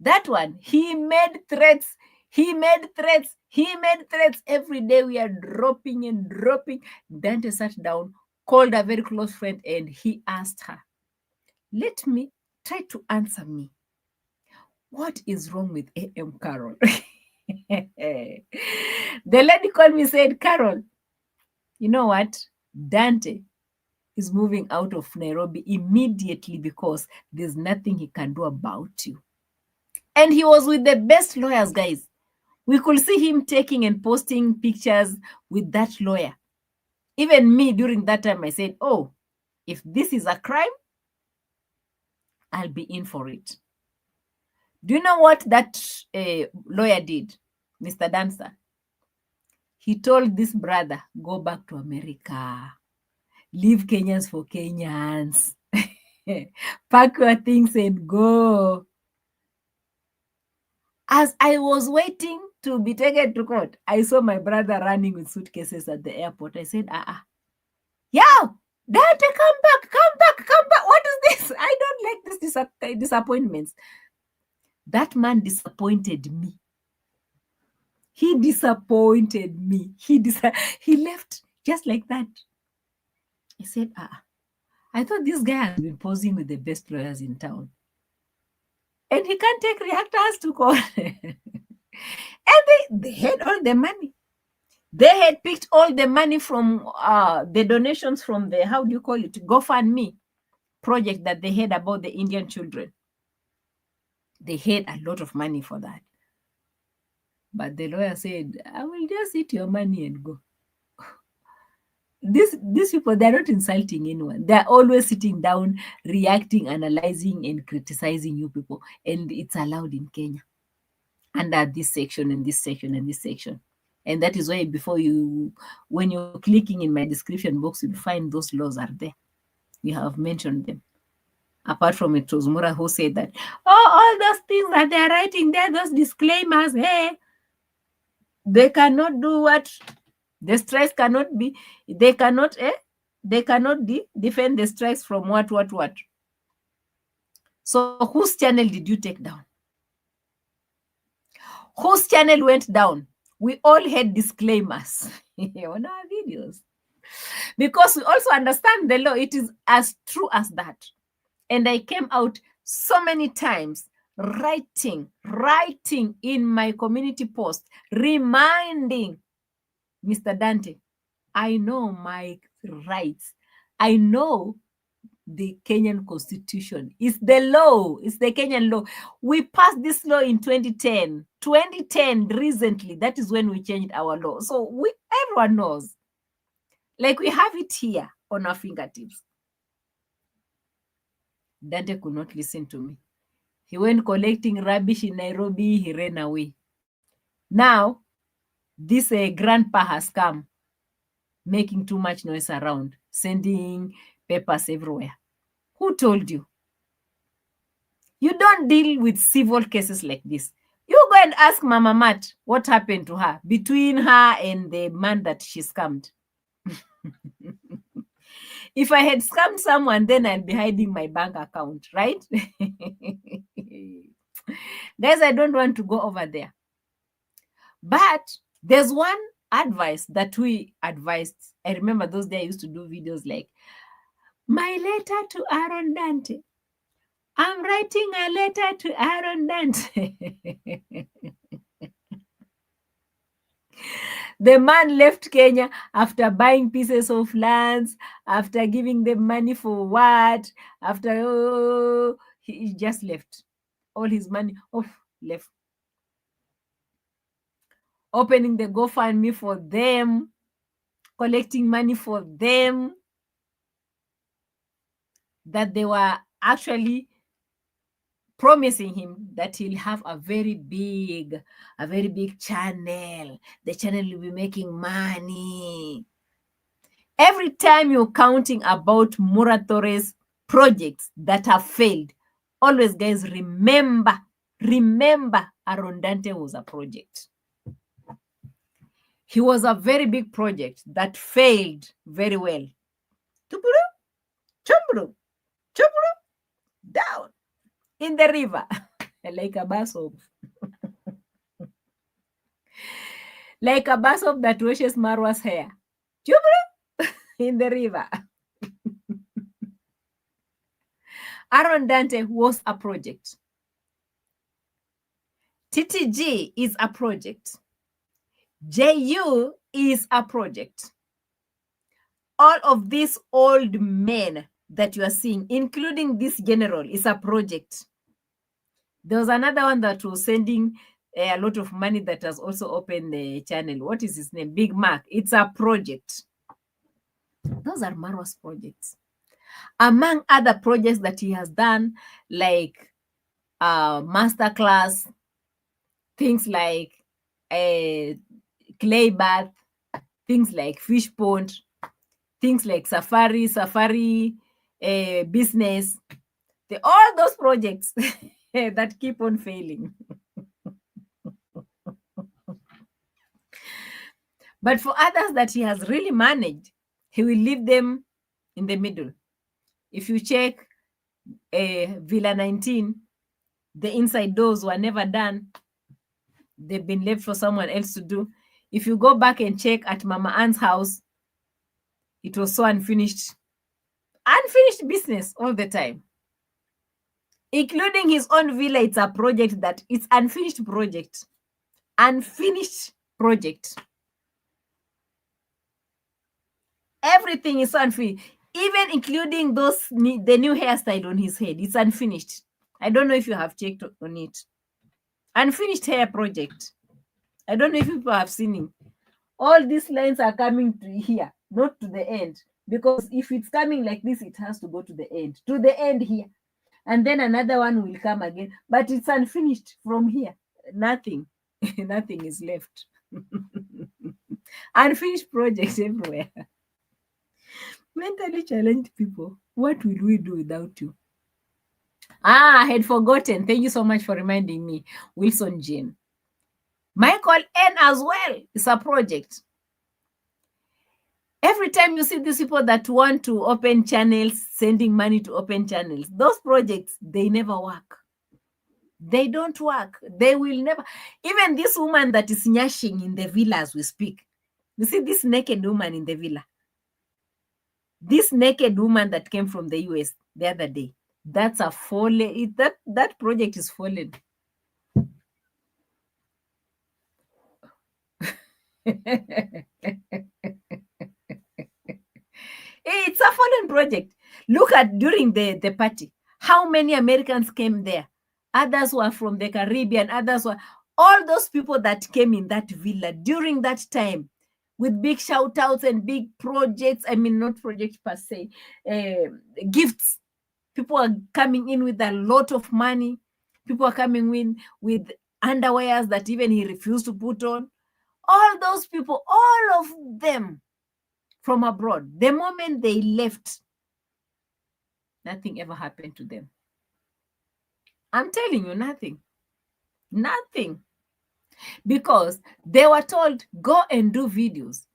That one, he made threats. He made threats. He made threats. Every day we are dropping and dropping. Dante sat down, called a very close friend, and he asked her, let me try to answer me. What is wrong with A.M Qarol? The lady called me and said, Qarol, you know what? Dante is moving out of Nairobi immediately because there's nothing he can do about you. And he was with the best lawyers, guys. We could see him taking and posting pictures with that lawyer. Even me, during that time, I said, oh, if this is a crime, I'll be in for it. Do you know what that lawyer did, Mr. Dancer? He told this brother, go back to America. Leave Kenyans for Kenyans. Pack your things and go. As I was waiting to be taken to court, I saw my brother running with suitcases at the airport. I said, yo, Dante, come back. What is this? I don't like this disappointments. That man disappointed me. He disappointed me. He left just like that. I said, I thought this guy has been posing with the best lawyers in town. And he can't take reactors to court. And they had all the money. They had picked all the money from the donations from the, how do you call it, GoFundMe project that they had about the Indian children. They had a lot of money for that. But the lawyer said, I will just eat your money and go. These people, they're not insulting anyone. They're always sitting down, reacting, analyzing, and criticizing you people. And it's allowed in Kenya under this section and this section and this section. And that is why when you're clicking in my description box, you'll find those laws are there. We have mentioned them. Apart from it was Mura who said that, all those things that they're writing there, those disclaimers, hey, they cannot do what? The strikes cannot be, they cannot defend the strikes from what? So whose channel did you take down? Whose channel went down? We all had disclaimers on our videos. Because we also understand the law. It is as true as that. And I came out so many times writing in my community post, reminding Mr. Dante, I know my rights. I know the Kenyan constitution. It's the law. It's the Kenyan law. We passed this law in 2010. 2010, recently, that is when we changed our law. So everyone knows. Like we have it here on our fingertips. Dante could not listen to me. He went collecting rubbish in Nairobi. He ran away. Now, this grandpa has come, making too much noise around, sending papers everywhere. Who told you? You don't deal with civil cases like this. You go and ask Mama Matt what happened to her between her and the man that she scammed. If I had scammed someone, then I'd be hiding my bank account, right? Guys, I don't want to go over there. But there's one advice that we advised. I remember those days I used to do videos like, my letter to Aaron Dante. I'm writing a letter to Aaron Dante. The man left Kenya after buying pieces of lands, after giving them money for what, after, he just left. All his money, left. Opening the GoFundMe for them, collecting money for them, that they were actually promising him that he'll have a very big channel. The channel will be making money. Every time you're counting about Murator's projects that have failed, always, guys, remember Aaron Dante was a project. He was a very big project that failed very well. Down in the river like a bassop. Like a bassop that washes Maruas hair. In the river. Aaron Dante was a project. TTG is a project. JU is a project. All of these old men that you are seeing, including this general, is a project. There was another one that was sending a lot of money that has also opened the channel. What is his name? Big Mac. It's a project. Those are Maruas projects. Among other projects that he has done, like masterclass, things like clay bath, things like fish pond. things like safari business, all those projects that keep on failing. But for others that he has really managed, he will leave them in the middle. If you check Villa 19, the inside doors were never done. They've been left for someone else to do. If you go back and check at Mama Ann's house, it was so unfinished business all the time. Including his own villa, it's a project that it's unfinished project. Unfinished project. Everything is unfinished. Even including the new hairstyle on his head. It's unfinished. I don't know if you have checked on it. Unfinished hair project. I don't know if people have seen him. All these lines are coming to here, not to the end. Because if it's coming like this, it has to go to the end. To the end here. And then another one will come again. But it's unfinished from here. Nothing. Nothing is left. Unfinished projects everywhere. Mentally challenged people, what will we do without you? I had forgotten. Thank you so much for reminding me. Wilson Jane. Michael N as well is a project. Every time you see these people that want to open channels, sending money to open channels, those projects, they never work. They don't work. They will never. Even this woman that is nyashing in the villa as we speak. You see this naked woman in the villa. This naked woman that came from the US the other day. That's a fallen. That project is fallen. It's a fallen project. Look at during the party. How many Americans came there? Others were from the Caribbean. Others were all those people that came in that villa during that time with big shout outs and big projects. I mean, not projects per se, gifts. People are coming in with a lot of money. People are coming in with underwears that even he refused to put on. All those people, all of them from abroad, the moment they left, nothing ever happened to them. I'm telling you, nothing. Nothing. Because they were told, go and do videos.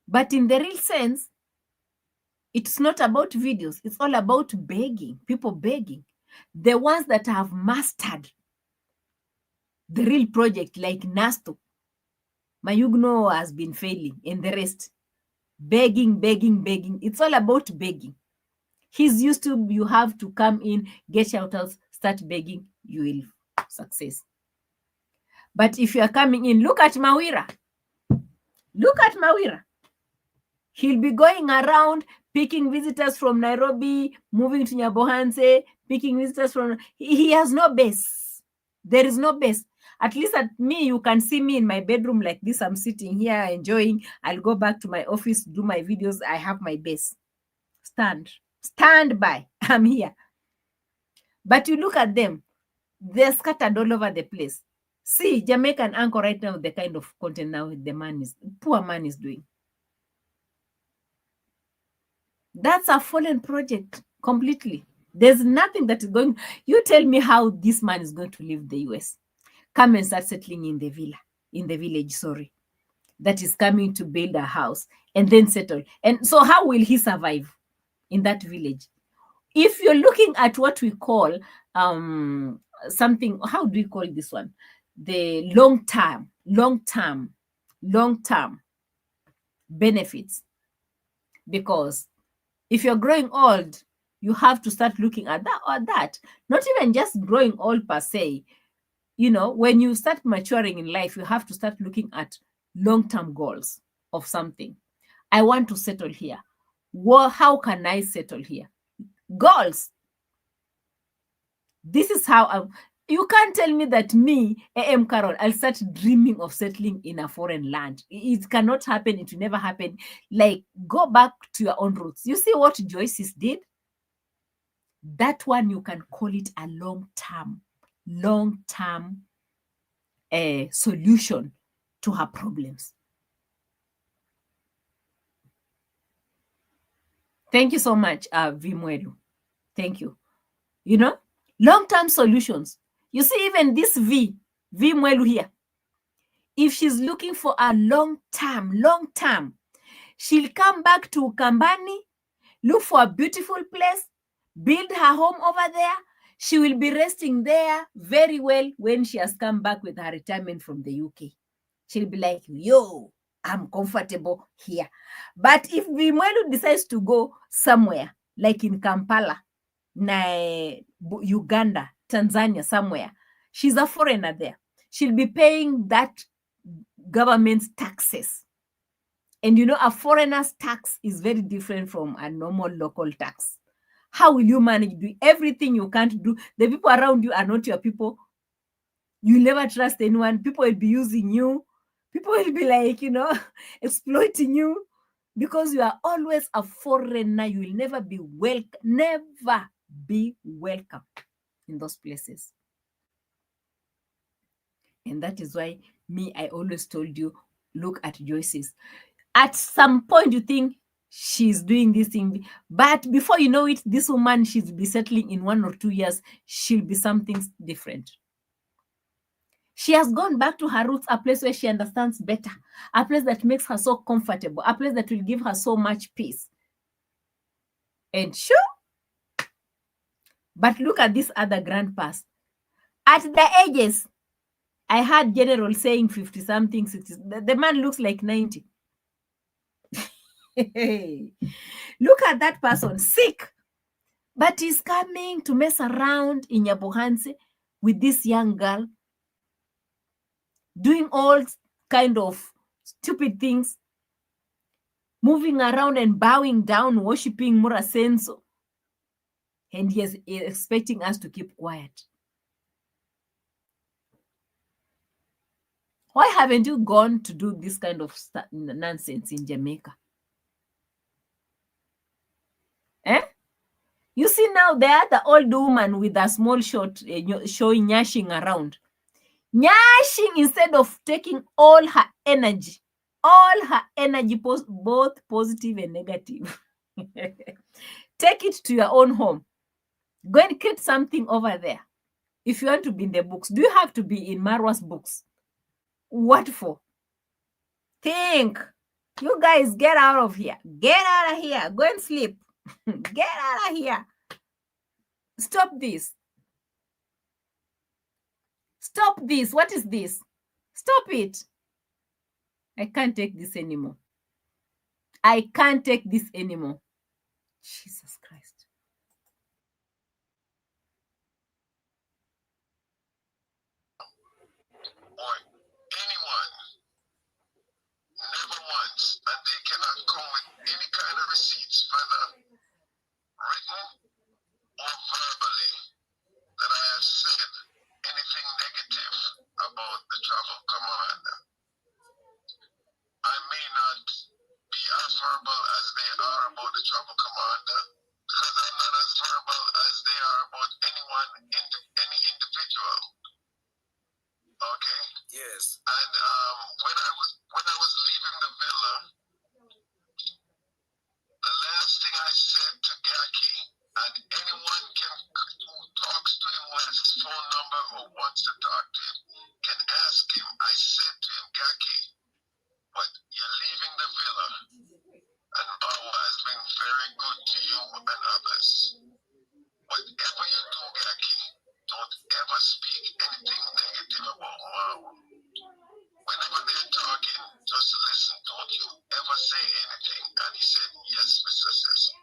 But in the real sense, it's not about videos. It's all about begging, people begging. The ones that have mastered the real project, like Nasto, Mayugno has been failing, and the rest. Begging, begging, begging. It's all about begging. He's used to, you have to come in, get shout-outs, start begging, you will success. But if you are coming in, look at Mawira. Look at Mawira. He'll be going around picking visitors from Nairobi, moving to Nyabohanse, picking visitors from... He has no base. There is no base. At least at me, you can see me in my bedroom like this. I'm sitting here enjoying. I'll go back to my office, do my videos. I have my base. Stand by. I'm here. But you look at them. They're scattered all over the place. See, Jamaican Uncle right now, the kind of content now the poor man is doing. That's a fallen project completely. There's nothing that is going... You tell me how this man is going to leave the US. Come and start settling in the village, that is coming to build a house and then settle. And so how will he survive in that village? If you're looking at what we call something, how do we call this one? The long-term benefits. Because if you're growing old, you have to start looking at that or that. Not even just growing old per se. You know, when you start maturing in life, you have to start looking at long-term goals of something. I want to settle here. Well, how can I settle here? Goals. This is how you can't tell me that me, A.M Qarol, I'll start dreaming of settling in a foreign land. It cannot happen. It will never happen. Like, go back to your own roots. You see what Joyce's did? That one, you can call it a long-term solution to her problems. Thank you so much, Vimwelu. Thank you. You know, long-term solutions. You see, even this Vimwelu here, if she's looking for a long term, she'll come back to Ukambani, look for a beautiful place, build her home over there. She will be resting there very well when she has come back with her retirement from the UK. She'll be like, yo, I'm comfortable here. But if Vimwelu decides to go somewhere, like in Kampala, Uganda, Tanzania, somewhere, she's a foreigner there. She'll be paying that government's taxes. And you know, a foreigner's tax is very different from a normal local tax. How will you manage? Do everything you can't do? The people around you are not your people. You never trust anyone. People will be using you. People will be like, you know, exploiting you because you are always a foreigner. You will never be welcome in those places. And that is why I always told you, look at Joyce's. At some point, you think she's doing this thing, but before you know it, this woman, she'll be settling in 1 or 2 years. She'll be something different. She has gone back to her roots, a place where she understands better, a place that makes her so comfortable, a place that will give her so much peace. And sure, but look at this other grandpas. At the ages, I heard General saying 50 something, 60. The man looks like 90. Look at that person, sick, but he's coming to mess around in Nyabohanse with this young girl, doing all kind of stupid things, moving around and bowing down, worshipping Murasenso. And he is expecting us to keep quiet. Why haven't you gone to do this kind of nonsense in Jamaica? You see now, they are the old woman with a small shot showing nyashing around. Nyashing instead of taking all her energy, both positive and negative. Take it to your own home. Go and create something over there. If you want to be in the books, do you have to be in Maruas books? What for? Think. You guys get out of here. Get out of here. Go and sleep. Get out of here. Stop this. Stop this. What is this? Stop it. I can't take this anymore. I can't take this anymore. Jesus Christ. Or anyone, never once, and they cannot come with any kind of receipts, whether written or verbally, that I have said anything negative about the travel commander. I may not be as verbal as they are about the travel commander, because I'm not as verbal as they are about anyone, any individual. Okay? Yes. And when I was leaving the villa, the last thing I said to Gaki, and anyone who talks to him, who has his phone number or wants to talk to him, can ask him. I said to him, Gaki, but you're leaving the villa, and Bawa has been very good to you and others. Whatever you do, Gaki, don't ever speak anything negative about Mawa. Whenever they're talking, just listen. Don't you ever say anything. And he said, yes, Mr. Cecil.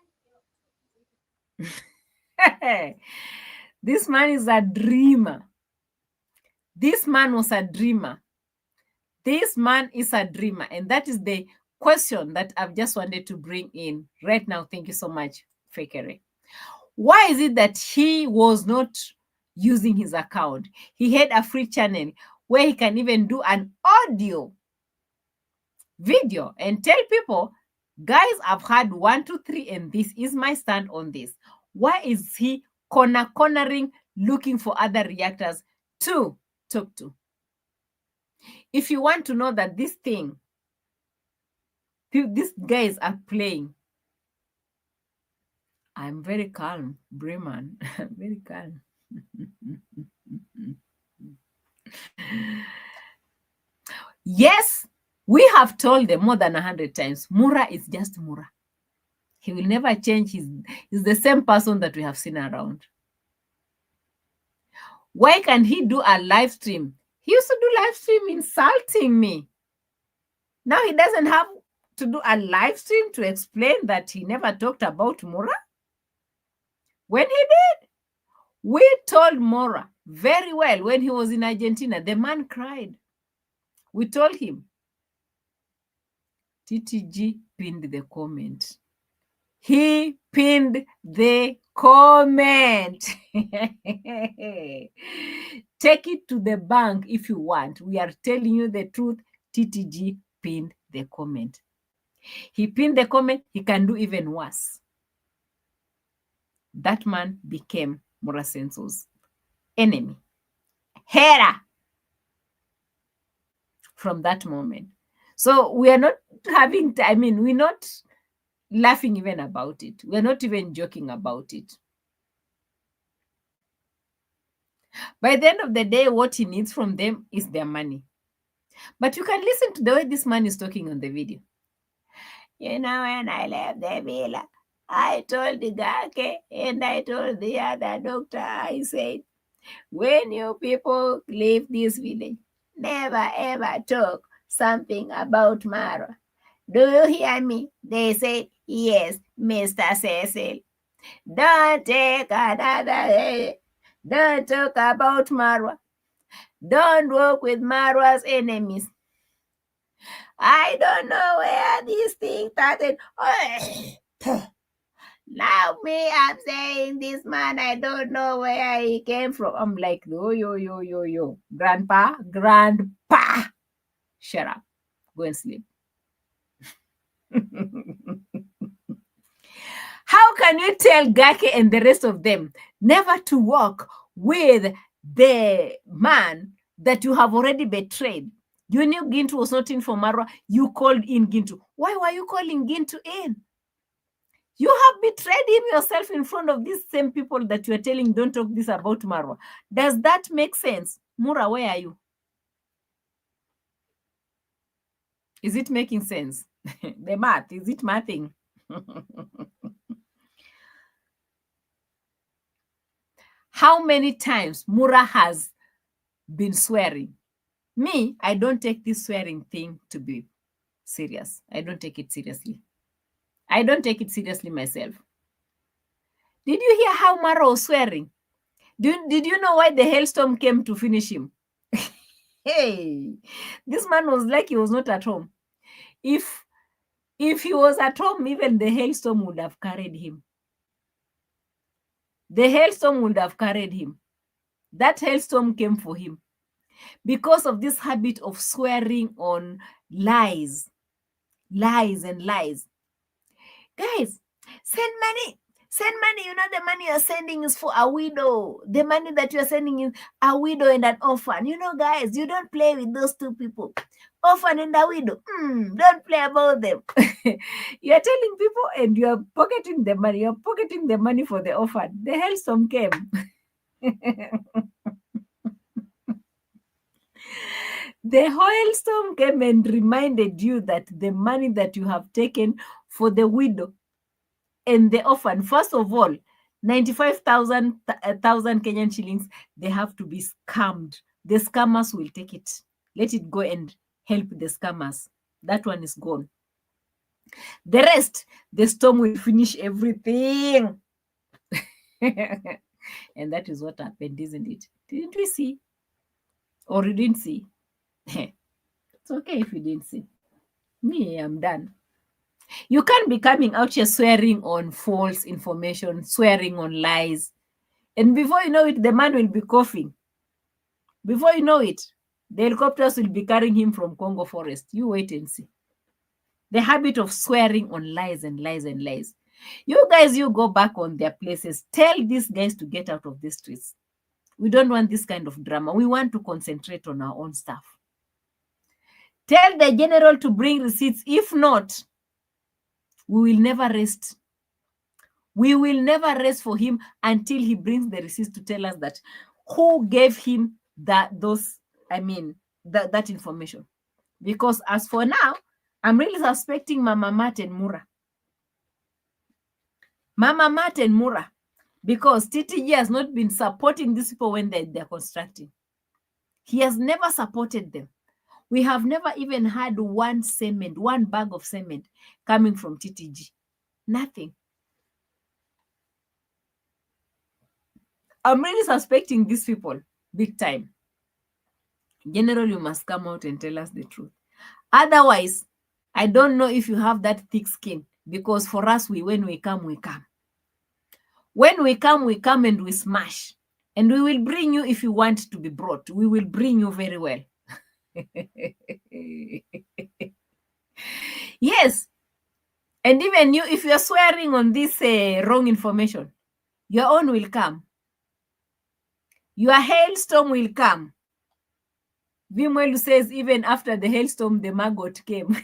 This man is a dreamer. This man was a dreamer. This man is a dreamer. And that is the question that I've just wanted to bring in right now. Thank you so much, Fekere. Why is it that he was not using his account? He had a free channel where he can even do an audio video and tell people, guys, I've had 1, 2, 3, and this is my stand on this. Why is he cornering, looking for other reactors to talk to? If you want to know that this thing, these guys are playing, I'm very calm, Breman. Very calm. Yes, we have told them more than 100 times, Mura is just Mura. He will never change. He's the same person that we have seen around. Why can't he do a live stream? He used to do live stream insulting me. Now he doesn't have to do a live stream to explain that he never talked about Mura. When he did, we told Mura very well when he was in Argentina. The man cried. We told him. TTG pinned the comment. He pinned the comment. Take it to the bank if you want. We are telling you the truth. TTG pinned the comment. He pinned the comment. He can do even worse. That man became Murasenso's enemy. Hera. From that moment. So we are not having, we're not laughing even about it. We're not even joking about it. By the end of the day, what he needs from them is their money. But you can listen to the way this man is talking on the video. You know, when I left the villa, I told the Gake and I told the other doctor, I said, when you people leave this village, never ever talk something about Mara. Do you hear me? They said, yes, Mr. Cecil. Don't take another day. Don't talk about Marwa. Don't work with Marwa's enemies. I don't know where this thing started. Now me, I'm saying this man, I don't know where he came from. I'm like, yo. Grandpa. Shut up. Go and sleep. How can you tell Gake and the rest of them never to work with the man that you have already betrayed? You knew Gintu was not in for Marwa. You called in Gintu. Why were you calling Gintu in? You have betrayed him yourself in front of these same people that you are telling don't talk this about Marwa. Does that make sense? Mura, where are you? Is it making sense? The math, is it mathing? How many times Mura has been swearing? Me, I don't take this swearing thing to be serious. I don't take it seriously. I don't take it seriously myself. Did you hear how Mara was swearing? Did you know why the hailstorm came to finish him? Hey, this man was like he was not at home. If he was at home, even the hailstorm would have carried him. The hailstorm would have carried him. That hailstorm came for him because of this habit of swearing on lies. Lies. Guys, send money. You know, the money you're sending is for a widow. The money that you're sending is a widow and an orphan. You know, guys, you don't play with those two people. Orphan and a widow. Don't play about them. You're telling people and you're pocketing the money. You're pocketing the money for the orphan. The hailstorm came. The hailstorm came and reminded you that the money that you have taken for the widow and the orphan, first of all, 95,000 Kenyan shillings, they have to be scammed. The scammers will take it. Let it go and help the scammers. That one is gone. The rest, the storm will finish everything. And that is what happened, isn't it? Didn't we see? Or you didn't see? It's okay if you didn't see. Me, I'm done. You can't be coming out here swearing on false information, swearing on lies. And before you know it, the man will be coughing. Before you know it, the helicopters will be carrying him from Congo forest. You wait and see. The habit of swearing on lies and lies and lies. You guys, you go back on their places. Tell these guys to get out of the streets. We don't want this kind of drama. We want to concentrate on our own stuff. Tell the general to bring receipts. If not, we will never rest. We will never rest for him until he brings the receipts to tell us that who gave him that information. Because as for now, I'm really suspecting Mama Mat and Mura. Mama Mat and Mura, because TTG has not been supporting these people when they're constructing. He has never supported them. We have never even had one bag of cement coming from TTG. Nothing. I'm really suspecting these people big time. General, you must come out and tell us the truth. Otherwise, I don't know if you have that thick skin, because for us, when we come, we come. When we come and we smash. And we will bring you if you want to be brought. We will bring you very well. Yes. And even you, if you are swearing on this wrong information, your own will come. Your hailstorm will come. Vimwelu says even after the hailstorm, the maggot came.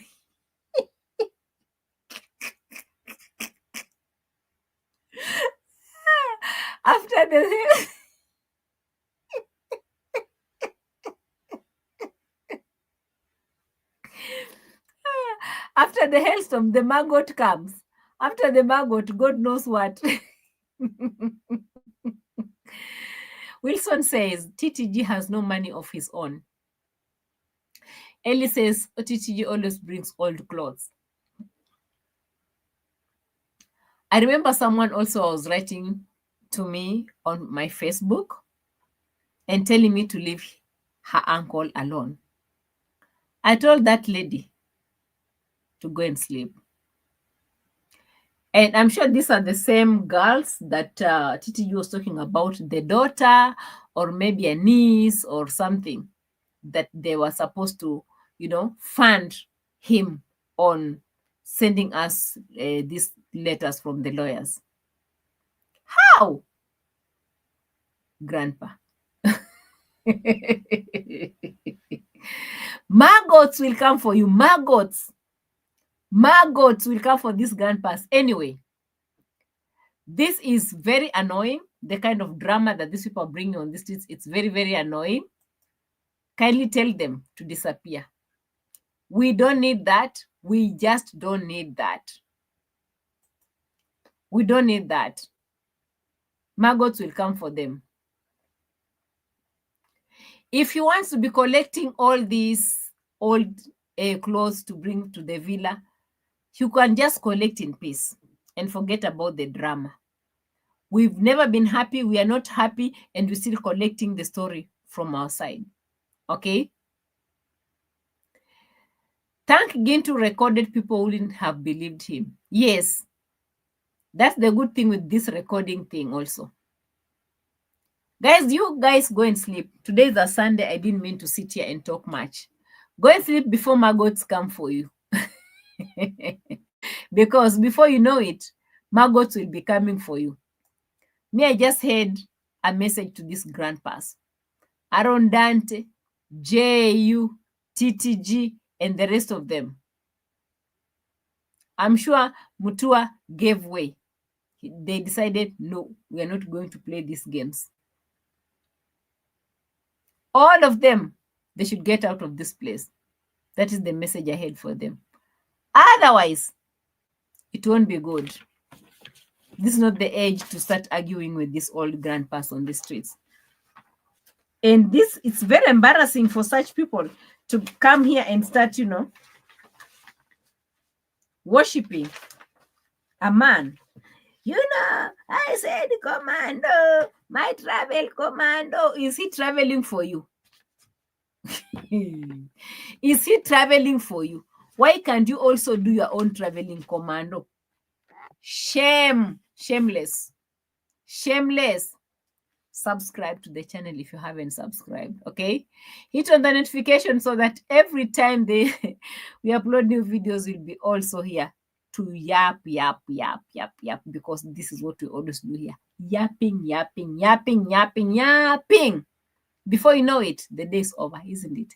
After the hailstorm, the maggot comes. After the maggot, God knows what. Wilson says TTG has no money of his own. Ellie says TTG always brings old clothes. I remember someone also was writing to me on my Facebook and telling me to leave her uncle alone. I told that lady to go and sleep. And I'm sure these are the same girls that TTG was talking about, the daughter or maybe a niece or something, that they were supposed to, fund him on sending us these letters from the lawyers. How? Grandpa. Maggots will come for you. Maggots will come for these grandpas. Anyway, this is very annoying. The kind of drama that these people are bringing on the streets, it's very, very annoying. Kindly tell them to disappear. We don't need that. We just don't need that. We don't need that. Maggots will come for them. If he wants to be collecting all these old clothes to bring to the villa, you can just collect in peace and forget about the drama. We've never been happy. We are not happy, and we're still collecting the story from our side. Okay? Thank Gintu recorded, people wouldn't have believed him. Yes. That's the good thing with this recording thing also. Guys, you guys go and sleep. Today is a Sunday. I didn't mean to sit here and talk much. Go and sleep before maggots come for you. Because before you know it, maggots will be coming for you. Me, I just had a message to these grandpas. Aaron Dante, JU, TTG, and the rest of them. I'm sure Mutua gave way. They decided, no, we are not going to play these games. All of them, they should get out of this place. That is the message I had for them. Otherwise, it won't be good. This is not the age to start arguing with this old grandpas on the streets. And this, it's very embarrassing for such people to come here and start, worshiping a man. I said commando, my travel commando. Is he traveling for you? Is he traveling for you? Why can't you also do your own traveling commando? Shame. Shameless. Shameless. Subscribe to the channel if you haven't subscribed, okay? Hit on the notification so that every time we upload new videos, will be also here to yap, because this is what we always do here. Yapping. Before you know it, the day's over, isn't it?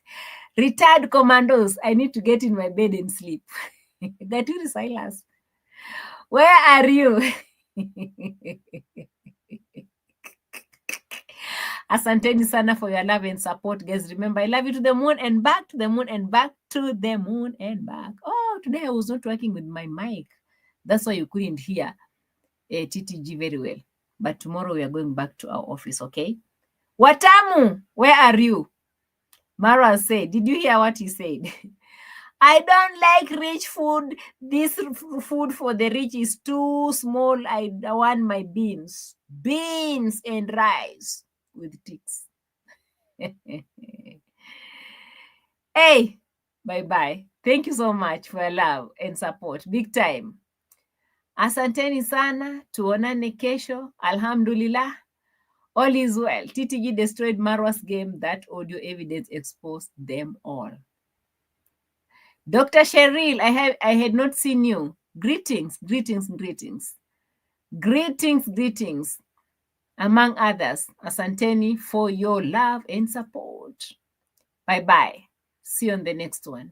Retired commandos, I need to get in my bed and sleep. Gaturi Silas, where are you? Asanteni sana for your love and support, guys. Remember, I love you to the moon and back, to the moon and back, to the moon and back. Oh, today I was not working with my mic. That's why you couldn't hear TTG very well. But tomorrow we are going back to our office, okay? Watamu, where are you? Maruas said, did you hear what he said? I don't like rich food. This food for the rich is too small. I want my beans. Beans and rice with ticks. Hey, bye-bye. Thank you so much for your love and support. Big time. Asanteni sana. Tuonane kesho. Alhamdulillah. All is well. TTG destroyed Maruas game. That audio evidence exposed them all. Dr. Cheryl, I had not seen you. Greetings, greetings, greetings. Greetings, greetings. Among others, asanteni for your love and support. Bye-bye. See you on the next one.